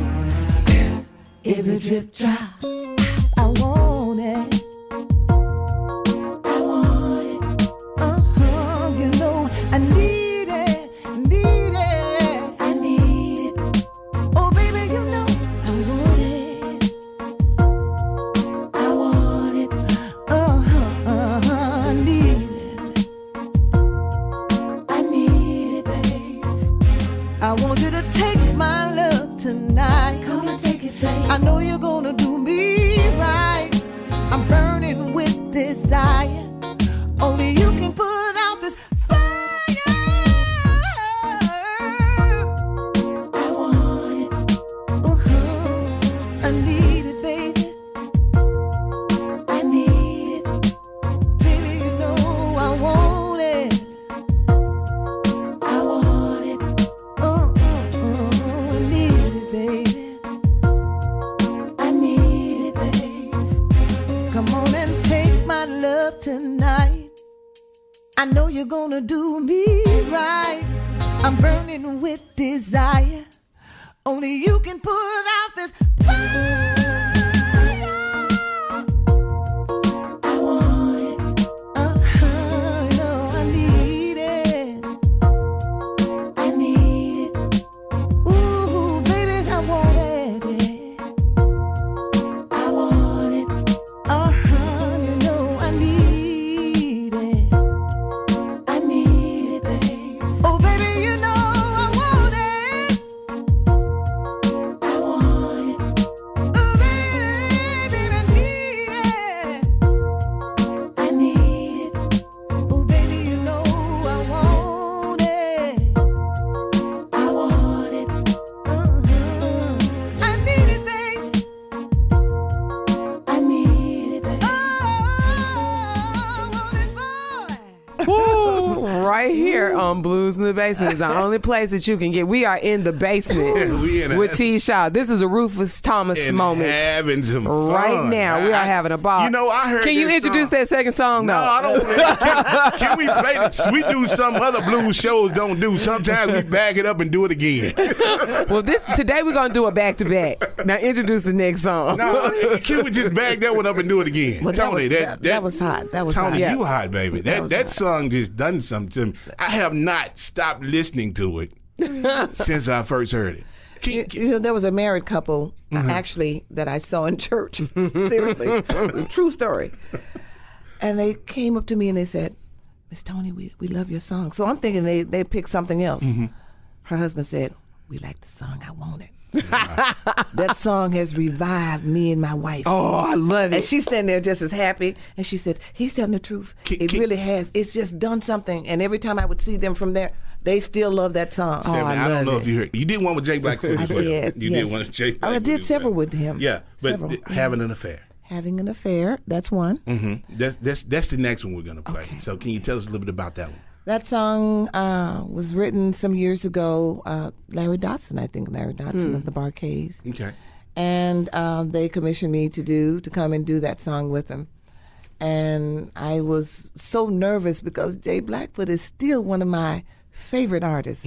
Every drip drop, I want it. I want it. You know I need it, need it. I need it. Oh baby, you know I want it. I want it. I need it. I need it, babe. I want you to take my love tonight. Come and take it, babe. I know you're gonna do me right. I'm burning with desire. Only you can put out this fire. I want it. I need it, baby. I need it. Baby, you know I want it. I want it. I need it, baby. I need it, baby. Come on and take my love tonight. I know you're gonna do me right. I'm burning with desire. Only you can put out this fire. I want it. No, I need it. I need it. Ooh, baby, I want it. I want it. You know I need it. I need it, babe. Oh, baby, you know I want it. I want it. Oh, baby, I need it. I need it. Oh, baby, you know I want it. I want it. I need it, babe. I need it, babe. Oh, I want it, boy. Woo, right here on Blues in the Basement is the only place that you can get. We are in the basement We in with T. Shaw. This is a Rufus Thomas And moment. having some fun. Right now, we are having a ball. You know, I heard Can you this introduce song. that second song, No, though? I don't. Can we play this? We do some other blues shows don't do. Sometimes we back it up and do it again. Well, today we're going to do a back-to-back. Now, introduce the next song. No, can we just back that one up and do it again? Well, Tony, that was hot. That was Tony, hot. you hot, baby. was That hot. song just done something to me. I have not stopped listening to it since I first heard it. You know, there was a married couple actually that I saw in church. Seriously, true story. And they came up to me and they said, "Miss Toni, we love your song." So I'm thinking they picked something else. Her husband said, "We like the song. I want it." That song has revived me and my wife. Oh, I love And it. she's standing there just as happy. And she said, "He's telling the truth. It really has. It's just done something." And every time I would see them from there, they still love that song. Stephanie, I don't know if you heard. You did one with Jay Blackfoot I as well. did. You yes. did one with Jay Blackfoot. I did as several well. with him. Yeah, but Several. having an affair. Having an affair, that's one. That's the next one we're gonna play. Okay. So can you tell us a little bit about that one? That song was written some years ago. Larry Dotson, I think Larry Dotson of the Barcades. Okay. And they commissioned me to come and do that song with them. And I was so nervous because Jay Blackfoot is still one of my favorite artists.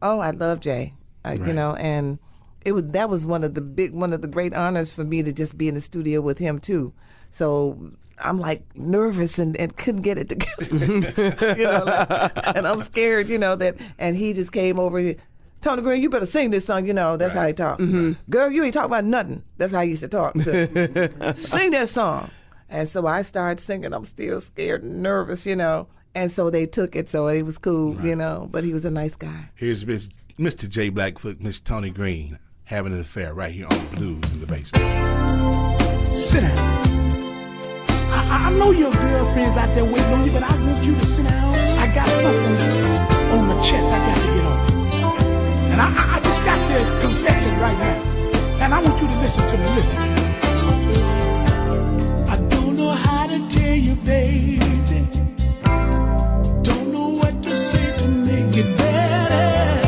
Oh, I love Jay. You know, and that was one of the great honors for me to just be in the studio with him too. So I'm like nervous and couldn't get it together. You know, and I'm scared, you know, and he just came over. Toni Green, you better sing this song, you know. That's how he talk. Girl, you ain't talk about nothing. That's how I used to talk. Sing that song. And so I started singing. I'm still scared and nervous, you know. And so they took it, so it was cool, you know. But he was a nice guy. Here's Mr. Jay Blackfoot, Miss Toni Green, having an affair right here on Blues in the Basement. Sit down. I know your girlfriend's out there waiting on you, but I want you to sit down. I got something on my chest I got to get off. And I just got to confess it right now. And I want you to listen to me. Listen. I don't know how to tell you, baby. Don't know what to say to make it better.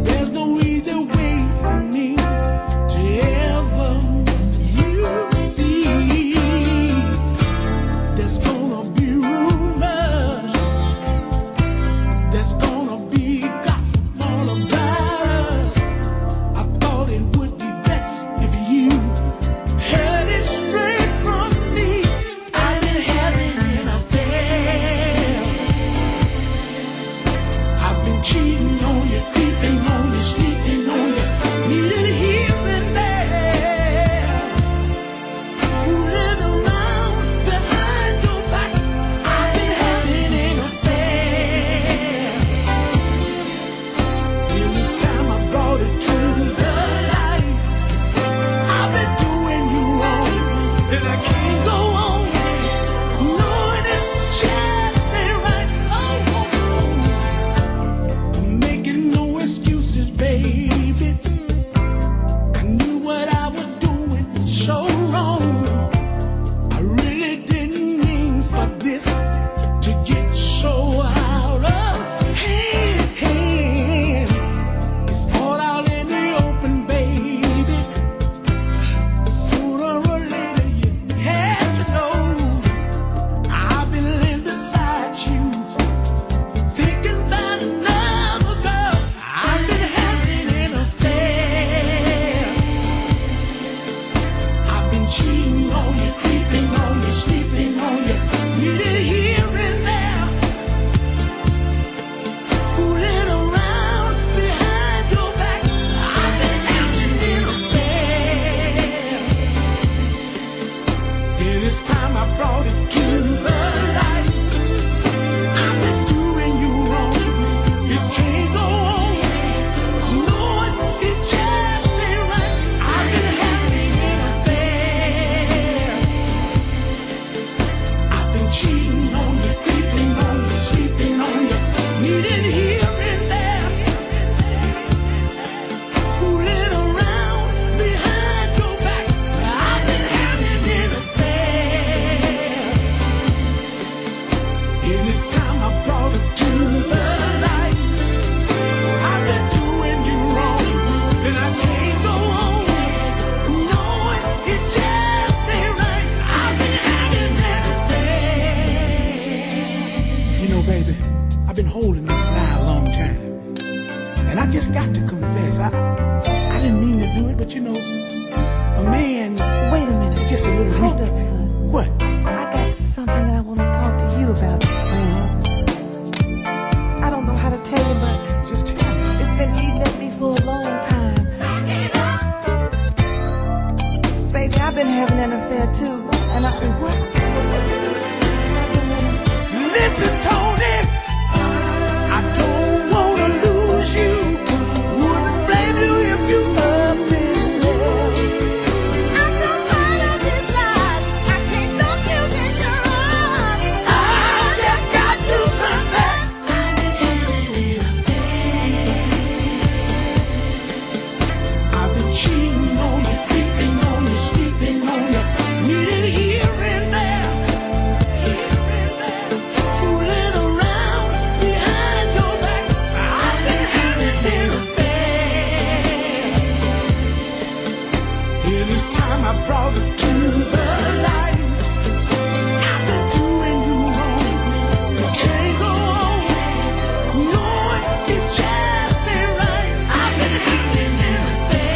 There's no easy way for me to ever you see. There's gonna be know, baby, I've been holding this lie a long time. And I just got to confess, I didn't mean to do it, but you know, a man... Wait a minute. Just a little... Hold up, Foot. What? I got something that I want to talk to you about. I don't know how to tell you, but Just tell me. it's been eating at me for a long time. Baby, I've been having an affair too. And Say what? I Listen, Tony, I don't want to lose you. Wouldn't blame you if you up in love. I'm so tired of these lies. I can't look you in your eyes. I just got to confess. I've been cheating on you, creeping on you, sleeping on you. Needed here and there, fooling around behind your back. I've been having an affair. It is time I brought it to the light. I've been doing you wrong. You can't go on knowing it just ain't right. I've been having an affair.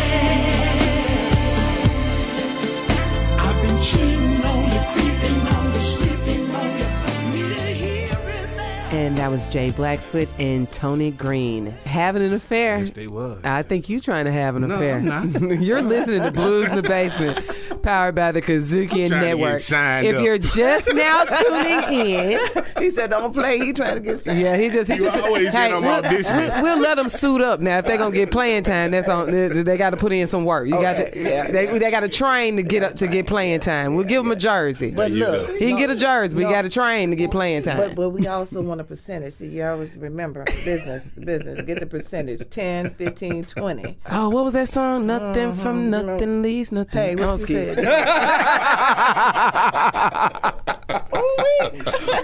I've been cheating on you, creeping on you, sleeping on you. Needed here and there. And that was Jay Blackfoot and Toni Green having an affair. Yes, they was. I think you trying to have an No, affair. I'm not. You're listening to Blues in the Basement, powered by the Kazuki trying to Network. get signed If up. you're just now tuning in, He said, "Don't play." He trying to get signed. yeah, he just You always saying I'm auditioning. we'll let them suit up now. If they're gonna get playing time, that's on. They got to put in some work. You got to. yeah, They got to train to get up to get playing time. We'll give them a jersey. But you look, go. He can get a jersey, but he got to train to get playing time. But we also want a percentage. So you always remember business. Get the percentage. 10, 15, 20. Oh, what was that song? Nothing from nothing leaves nothing. Hey, I'm what you scared. said?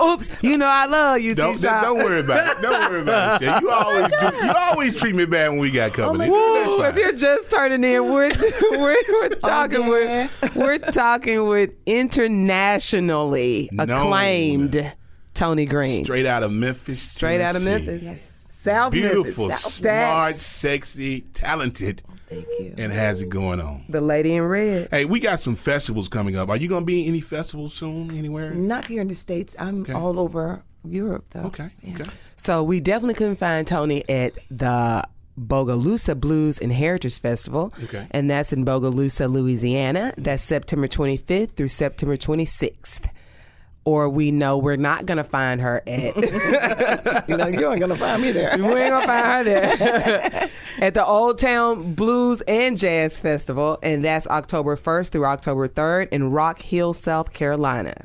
Oops, you know I love you, Don't T-Shot. worry about it. Don't worry about it. Shit. You always treat me bad when we got company. Woo, That's if you're just turning in, we're talking yeah. we're talking with internationally Known. acclaimed Toni Green. Straight out of Memphis. Straight out of Tennessee. Memphis. Yes. South Beautiful, Memphis. smart, Stats. sexy, talented, Thank you. and has it going on. The lady in red. Hey, we got some festivals coming up. Are you going to be in any festivals soon, anywhere? Not here in the States. I'm Okay. all over Europe, though. Okay, okay. So we definitely couldn't find Toni at the Bogalusa Blues and Heritage Festival. Okay. And that's in Bogalusa, Louisiana. That's September 25th through September 26th. Or we know we're not going to find her at... You ain't going to find me there. We ain't gonna find her there. At the Old Town Blues and Jazz Festival, and that's October 1st through October 3rd in Rock Hill, South Carolina.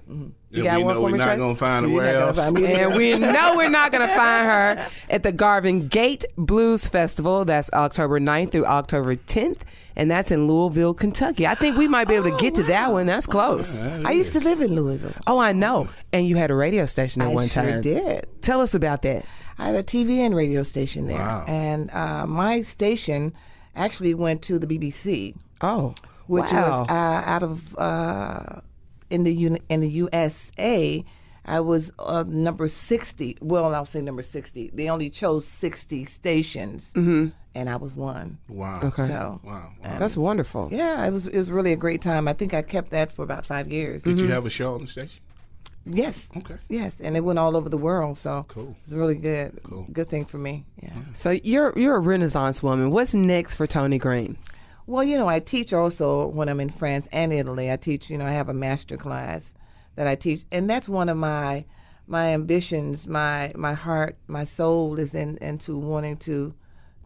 You got we one know for me, we're not Tracy? going to find her You're where not else. gonna find me And we know we're not going to find her at the Garvin Gate Blues Festival. That's October 9th through October 10th, and that's in Louisville, Kentucky. I think we might be able to get to that one. That's close. I used to live in Louisville. Oh, I know. And you had a radio station at one I sure time. did. Tell us about that. I had a TV and radio station there. Wow. And my station actually went to the BBC, Oh, which wow. was out of in the USA. I was number 60. Well, I'll say number 60. They only chose 60 stations, and I was one. Wow. Okay. So Wow. That's wonderful. yeah, it was really a great time. I think I kept that for about 5 years. Did you have a show on the station? Yes. Okay. Yes, and it went all over the world. So Cool. It's really good. Cool. Good thing for me. Yeah. So you're a Renaissance woman. What's next for Toni Green? Well, I teach also when I'm in France and Italy. I teach, I have a master class that I teach, and that's one of my ambitions. My heart, my soul is into wanting to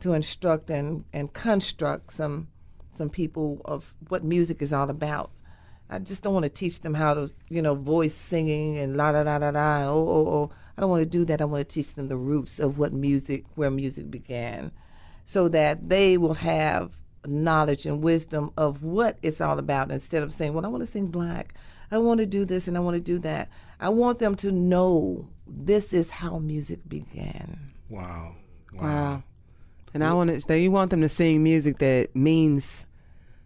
instruct and construct some people of what music is all about. I just don't want to teach them how to, voice singing and la da da da da. And oh. I don't want to do that. I want to teach them the roots of where music began, so that they will have knowledge and wisdom of what it's all about. Instead of saying, "Well, I want to sing black. I want to do this and I want to do that." I want them to know this is how music began. Wow. Wow. And you want them to sing music that means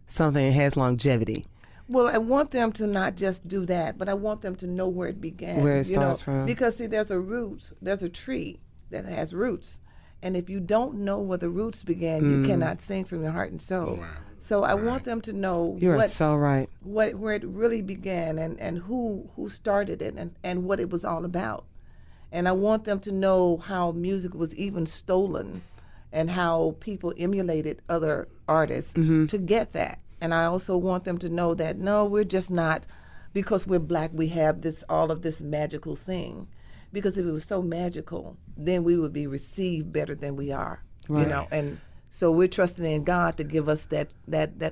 something and has longevity. Well, I want them to not just do that, but I want them to know where it began. Where it starts from. Because see, there's a tree that has roots. And if you don't know where the roots began, you cannot sing from your heart and soul. Wow. So I want them to know You are so right. where it really began and who started it and what it was all about. And I want them to know how music was even stolen and how people emulated other artists to get that. And I also want them to know that, no, we're just not, because we're black, we have all of this magical thing. Because if it was so magical, then we would be received better than we are, Right. and so we're trusting in God to give us that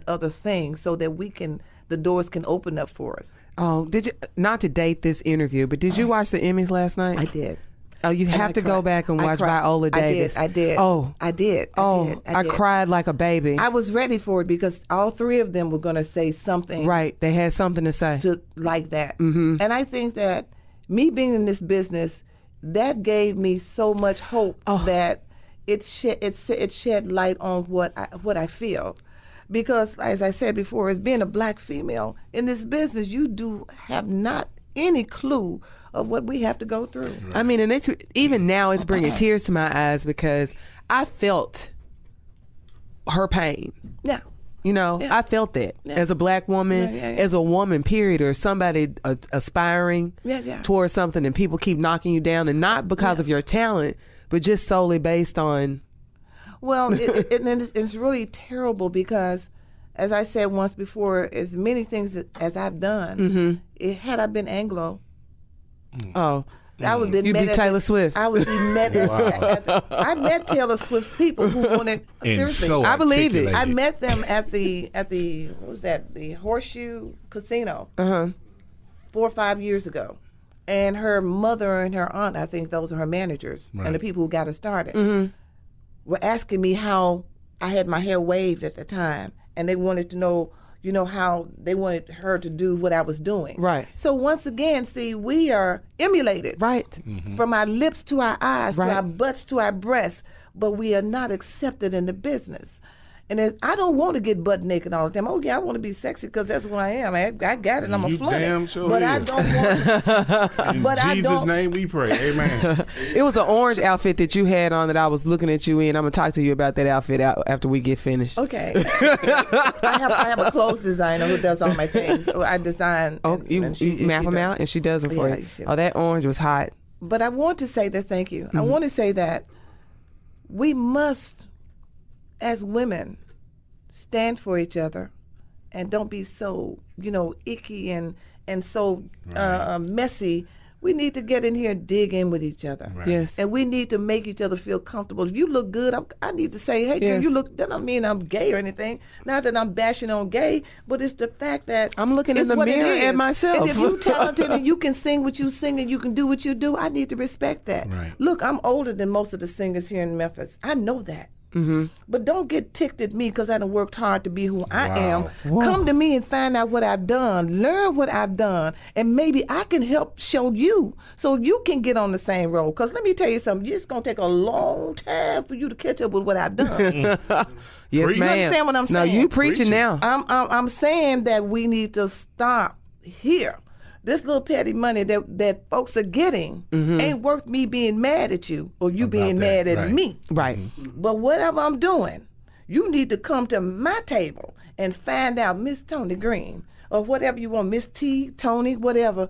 other thing so that the doors can open up for us. Oh, did you, not to date this interview, but did you watch the Emmys last night? I did. Oh, you And have I to go cried. back and I watch cried. Viola Davis. I did. Oh. I did. I cried like a baby. I was ready for it because all three of them were going to say something Right. They had something to say. like that. And I think that me being in this business, that gave me so much hope that it shed light on what I feel. Because, as I said before, as being a black female in this business, you have not any clue of what we have to go through. I mean, and even now it's bringing tears to my eyes because I felt her pain. Yeah. You know, Yeah. I felt that Yeah. as a black woman, Yeah. as a woman, period, or somebody aspiring Yeah. towards something, and people keep knocking you down, and not because of your talent, but just solely based on. Well, it's really terrible because, as I said once before, as many things as I've done, had I been Anglo, Oh, I would have been you'd met be at Taylor the- Swift. I would be met I met Taylor Swift's people who wanted And seriously. so I believe it. articulated. I met them at the what was that, the Horseshoe Casino 4 or 5 years ago, and her mother and her aunt, I think those are her managers and the people who got her started, were asking me how I had my hair waved at the time, and they wanted to know, how they wanted her to do what I was doing. Right. So once again, see, we are emulated. Right. From our lips to our eyes, Right. to our butts to our breasts, but we are not accepted in the business. And I don't want to get butt naked all the time. Oh yeah, I want to be sexy because that's who I am. I got it. I'm a You flunt. damn sure But I is. don't want. In but I Jesus' don't. name we pray. Amen. It was an orange outfit that you had on that I was looking at you in. I'm gonna talk to you about that outfit after we get finished. Okay. I have a clothes designer who does all my things. So I design. Oh, and you she map them does. out, and she does them for Yeah, you. she- Oh, that orange was hot. But I want to say that, thank you. I want to say that we must, as women, stand for each other and don't be so, icky and so messy. We need to get in here and dig in with each other. Right. Yes. And we need to make each other feel comfortable. If you look good, I need to say, hey, girl, Yes. you look, that don't mean I'm gay or anything. Not that I'm bashing on gay, but it's the fact that I'm looking in it's the what it mirror at is. myself. And if you're talented and you can sing what you sing and you can do what you do, I need to respect that. Right. Look, I'm older than most of the singers here in Memphis. I know that. But don't get ticked at me because I done worked hard to be who I am. Come to me and find out what I've done. Learn what I've done. And maybe I can help show you so you can get on the same road. Because let me tell you something. It's going to take a long time for you to catch up with what I've done. Yes, Preach. ma'am. You understand what I'm No, saying? you preaching now. I'm saying that we need to stop here. This little petty money that folks are getting ain't worth me being mad at you or you being that, mad at right. me. Right. But whatever I'm doing, you need to come to my table and find out, Miss Toni Green, or whatever you want, Miss T, Toni, whatever.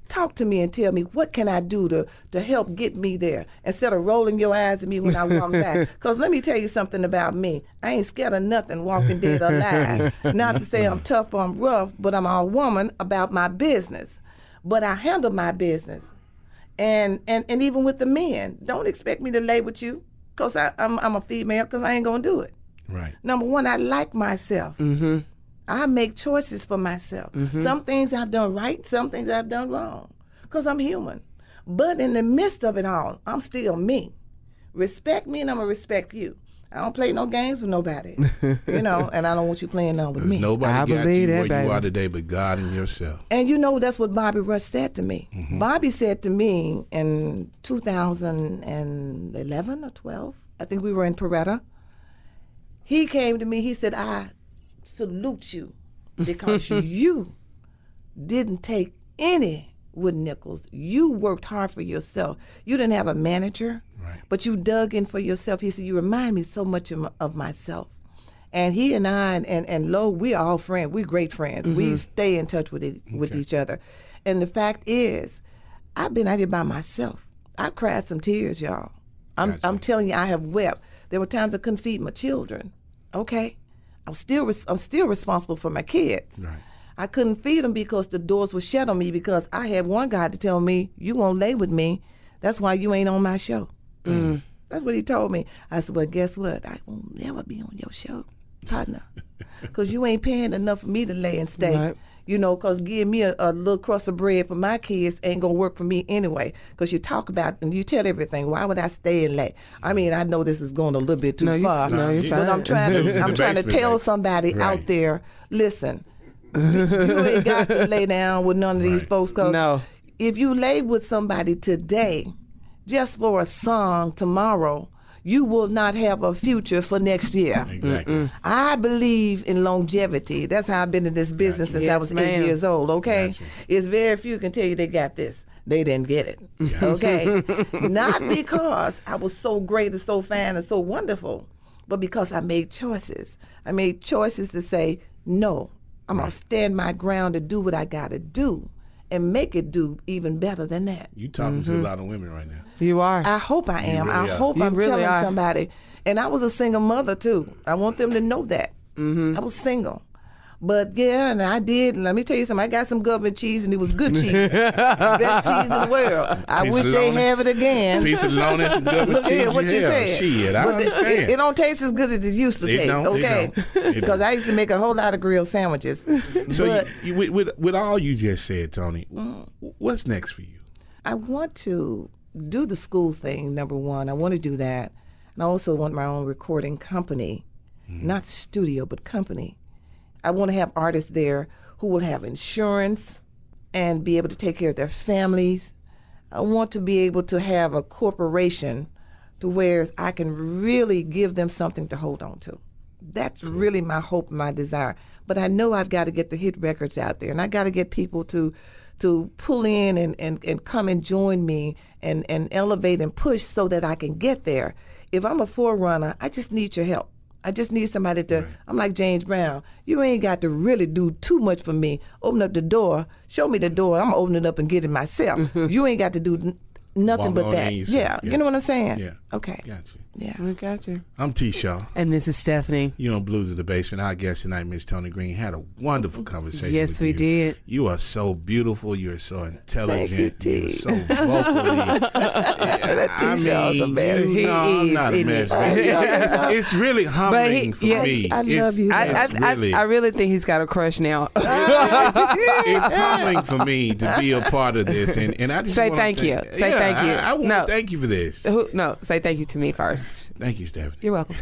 Talk to me and tell me what can I do to help get me there instead of rolling your eyes at me when I walk back. Because let me tell you something about me. I ain't scared of nothing walking dead or alive. Not to say I'm tough or I'm rough, but I'm a woman about my business. But I handle my business. And even with the men, don't expect me to lay with you because I'm a female because I ain't going to do it. Right. Number one, I like myself. I make choices for myself. Some things I've done right, some things I've done wrong, because I'm human. But in the midst of it all, I'm still me. Respect me and I'm going to respect you. I don't play no games with nobody, and I don't want you playing none with me. Nobody I got believe you that, where baby. you are today but God and yourself. And that's what Bobby Rush said to me. Bobby said to me in 2011 or 12, I think we were in Peretta. He came to me, he said, I salute you because you didn't take any wooden nickels. You worked hard for yourself. You didn't have a manager, but you dug in for yourself. He said, you remind me so much of myself. And he and I and Lo, we're all friends. We're great friends. We stay in touch with each other. And the fact is, I've been out here by myself. I've cried some tears, y'all. I'm telling you, I have wept. There were times I couldn't feed my children. Okay, I'm still responsible for my kids. Right. I couldn't feed them because the doors were shut on me because I had one guy to tell me, you won't lay with me. That's why you ain't on my show. That's what he told me. I said, well, guess what? I won't never be on your show, partner, because you ain't paying enough for me to lay and stay. Right. You know, because give me a little crust of bread for my kids ain't going to work for me anyway. Because you talk about and you tell everything. Why would I stay and lay? I mean, I know this is going a little bit too far. You're but I'm trying to tell somebody out there, listen, you ain't got to lay down with none of these folks. Because if you lay with somebody today, just for a song tomorrow, you will not have a future for next year. Exactly. I believe in longevity. That's how I've been in this business since I was 8 years old, okay? It's very few can tell you they got this. They didn't get it, okay? Not because I was so great and so fine and so wonderful, but because I made choices. I made choices to say, no, I'm going to stand my ground to do what I got to do and make it do even better than that. You talking to a lot of women right now. You are. I hope I am. Really I hope I'm really telling are. somebody. And I was a single mother, too. I want them to know that. I was single. But, yeah, and I did. And let me tell you something. I got some government cheese, and it was good cheese. Best cheese in the world. I wish they have it again. Piece of lonely some government Look cheese. at what you said. Shit, I understand. It don't taste as good as it used to taste, okay? Because I used to make a whole lot of grilled sandwiches. So with all you just said, Toni, what's next for you? I want to do the school thing, number one. I want to do that. And I also want my own recording company. Not studio, but company. I want to have artists there who will have insurance and be able to take care of their families. I want to be able to have a corporation to where I can really give them something to hold on to. That's really my hope, my desire. But I know I've got to get the hit records out there, and I got to get people to pull in and come and join me and elevate and push so that I can get there. If I'm a forerunner, I just need your help. I just need somebody to, I'm like James Brown. You ain't got to really do too much for me. Open up the door. Show me the door. I'm going to open it up and get it myself. You ain't got to do nothing but that. Yeah. You know what I'm saying? Yeah. Okay. Got you. Yeah. We got you. I'm T. Shaw. And this is Stephanie. You on Blues in the Basement. Our guest tonight, Miss Toni Green, had a wonderful conversation Yes, with we you. did. You are so beautiful. You're so intelligent. Thank you, You're T. so vocally. Shaw's a mess. He I'm is, not a isn't mess. he? Man. It's really humbling for me. I love you. I really think he's got a crush now. It's humbling for me to be a part of this, and I just Say wanna thank you. Say thank you. I want No. to thank you for this. No, say thank you to me first. Thank you, Stephanie. You're welcome.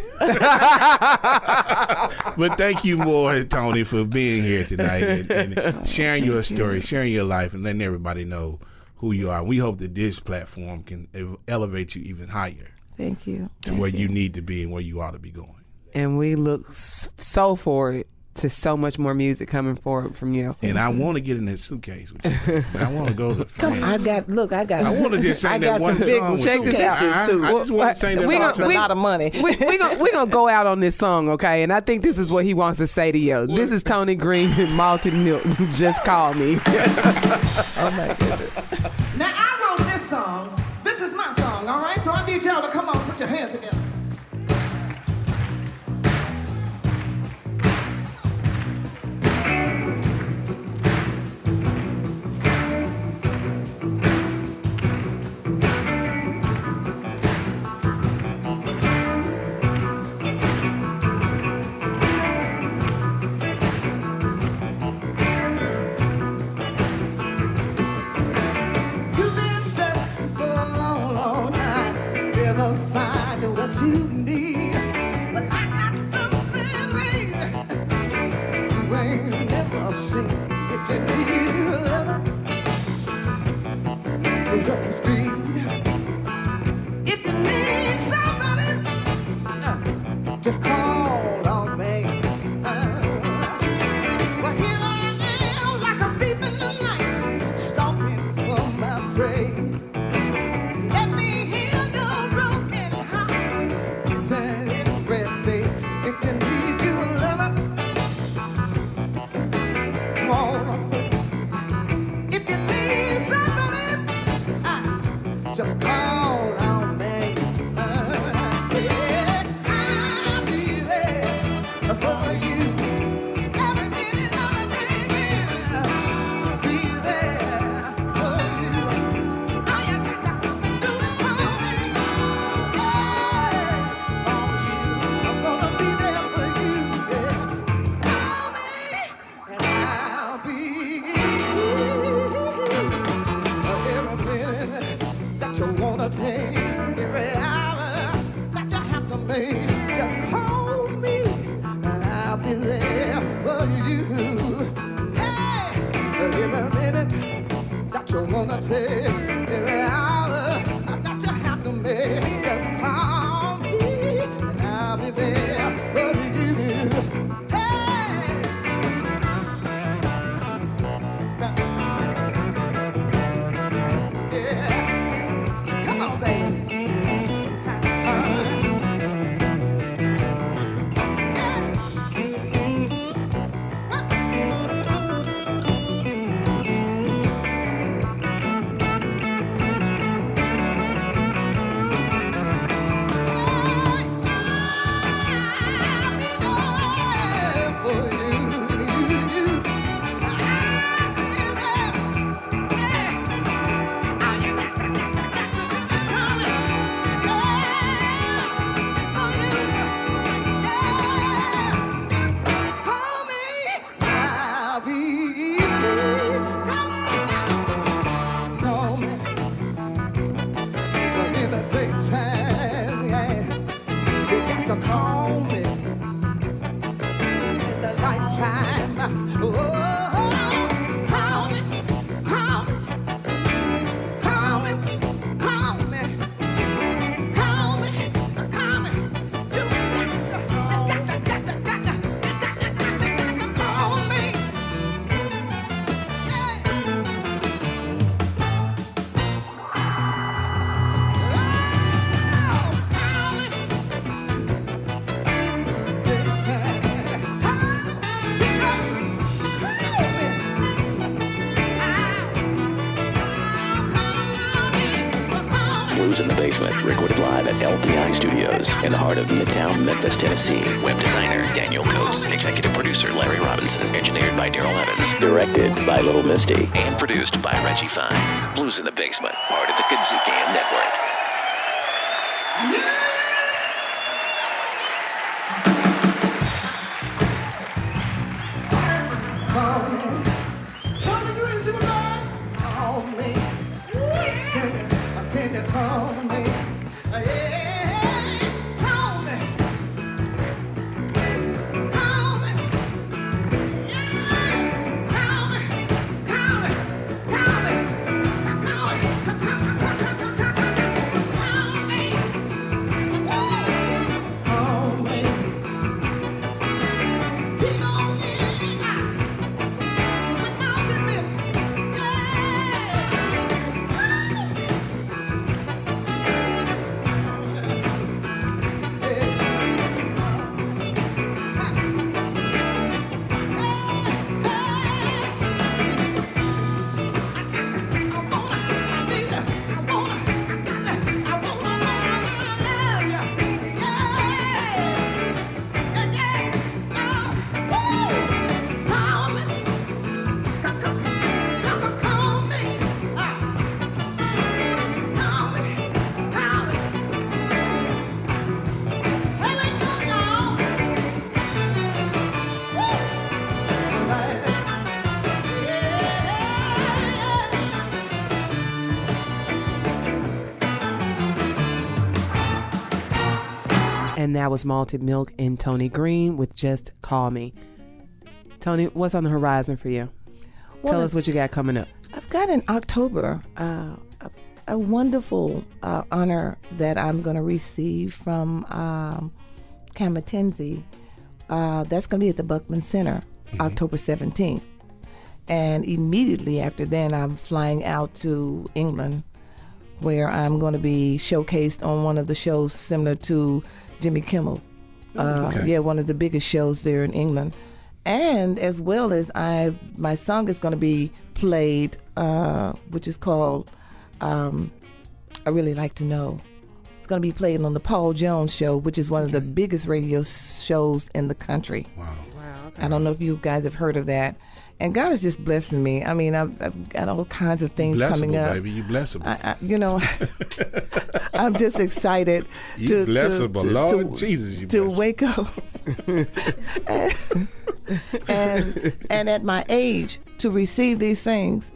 But thank you more, Toni, for being here tonight and sharing your story, sharing your life, and letting everybody know who you are. We hope that this platform can elevate you even higher. Thank you. To where you need to be and where you ought to be going. And we look so forward to so much more music coming forward from you. And I want to get in that suitcase with you. I want to go to France. I want to just sing that one some big song with you. suitcases, I too. just want to sing that one a song. lot of money. We're going to go out on this song, okay? And I think this is what he wants to say to you. This is Toni Green and Malted Milk. Just call me. Oh, my goodness. Now, I wrote this song. This is my song, all right? So I need y'all to come on, put your hands together. You've been searching for a long, long time, never find what you need. But I got something, baby, you ain't never seen. If you need your lover, goes up to speed. If you need somebody, just call on me. Well, recorded live at LPI Studios in the heart of Midtown Memphis, Tennessee. Web designer Daniel Coates, executive producer Larry Robinson, engineered by Daryl Evans, directed by Little Misty, and produced by Reggie Fine. Blues in the Basement, part of the Kazookan Network. Toni Green, Superman, call me. Can you call me? Yeah, call me. Call me. Yeah, call me. Call me. Call me. Call me. Call me. Dig on in. And that was Malted Milk and Toni Green with Just Call Me. Toni, what's on the horizon for you? Tell us what you got coming up. I've got in October a wonderful honor that I'm going to receive from Kamatenzi. That's going to be at the Buckman Center, October 17th. And immediately after that, I'm flying out to England, where I'm going to be showcased on one of the shows similar to Jimmy Kimmel. One of the biggest shows there in England. And as well as my song is going to be played, which is called I Really Like to Know. It's going to be played on the Paul Jones Show, which is one of the biggest radio shows in the country. Wow. Okay. I don't know if you guys have heard of that. And God is just blessing me. I mean, I've got all kinds of things coming up. Baby, you blessable. I'm just excited you blessable, Lord Jesus, you to blessable. wake up and at my age to receive these things,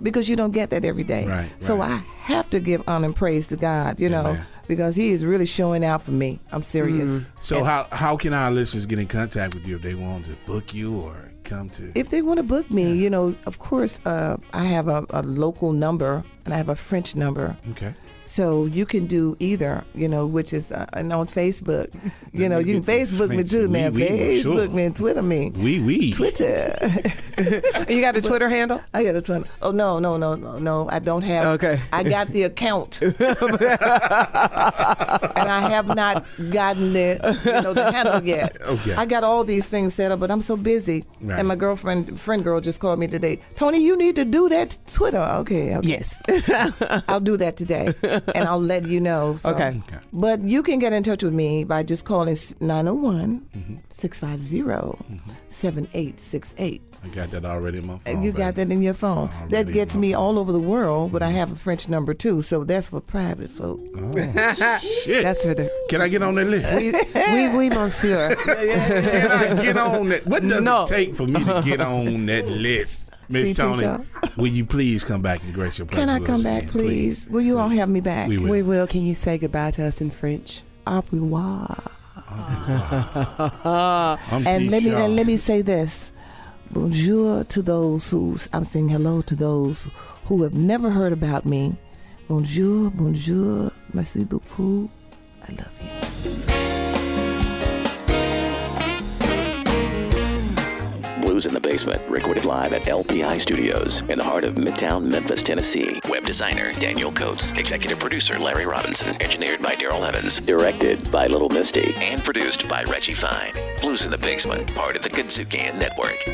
because you don't get that every day. Right, so I have to give honor and praise to God, Amen. because He is really showing out for me. I'm serious. So how can our listeners get in contact with you if they want to book you or come to? If they want to book me, of course, I have a local number and I have a French number. Okay. So you can do either, which is and on Facebook. You can Facebook me too, man. Facebook me and Twitter me. Twitter. You got a Twitter handle? I got a Twitter. Oh, no. I don't have. Okay. I got the account. And I have not gotten the handle yet. Okay. I got all these things set up, but I'm so busy. Right. And my friend girl just called me today. Toni, you need to do that Twitter. Okay. Yes. I'll do that today. And I'll let you know. So. Okay. But you can get in touch with me by just calling 901-650-7868. I got that already in my phone. You got that in your phone. That gets me all over the world, but I have a French number too, so that's for private folk. Oh, shit. That's for the... Can I get on that list? Oui, monsieur. Can I get on that? What does it take for me to get on that list? Miss Toni, will you please come back and grace your presence? Can I come back, please? Will you all have me back? We will. Can you say goodbye to us in French? Au revoir. And let me say this. Bonjour to those I'm saying hello to those who have never heard about me. Bonjour, merci beaucoup. I love you. Blues in the Basement, recorded live at LPI Studios in the heart of Midtown Memphis, Tennessee. Web designer Daniel Coates, executive producer Larry Robinson, engineered by Daryl Evans, directed by Little Misty, and produced by Reggie Fine. Blues in the Basement, part of the Kazookan Network.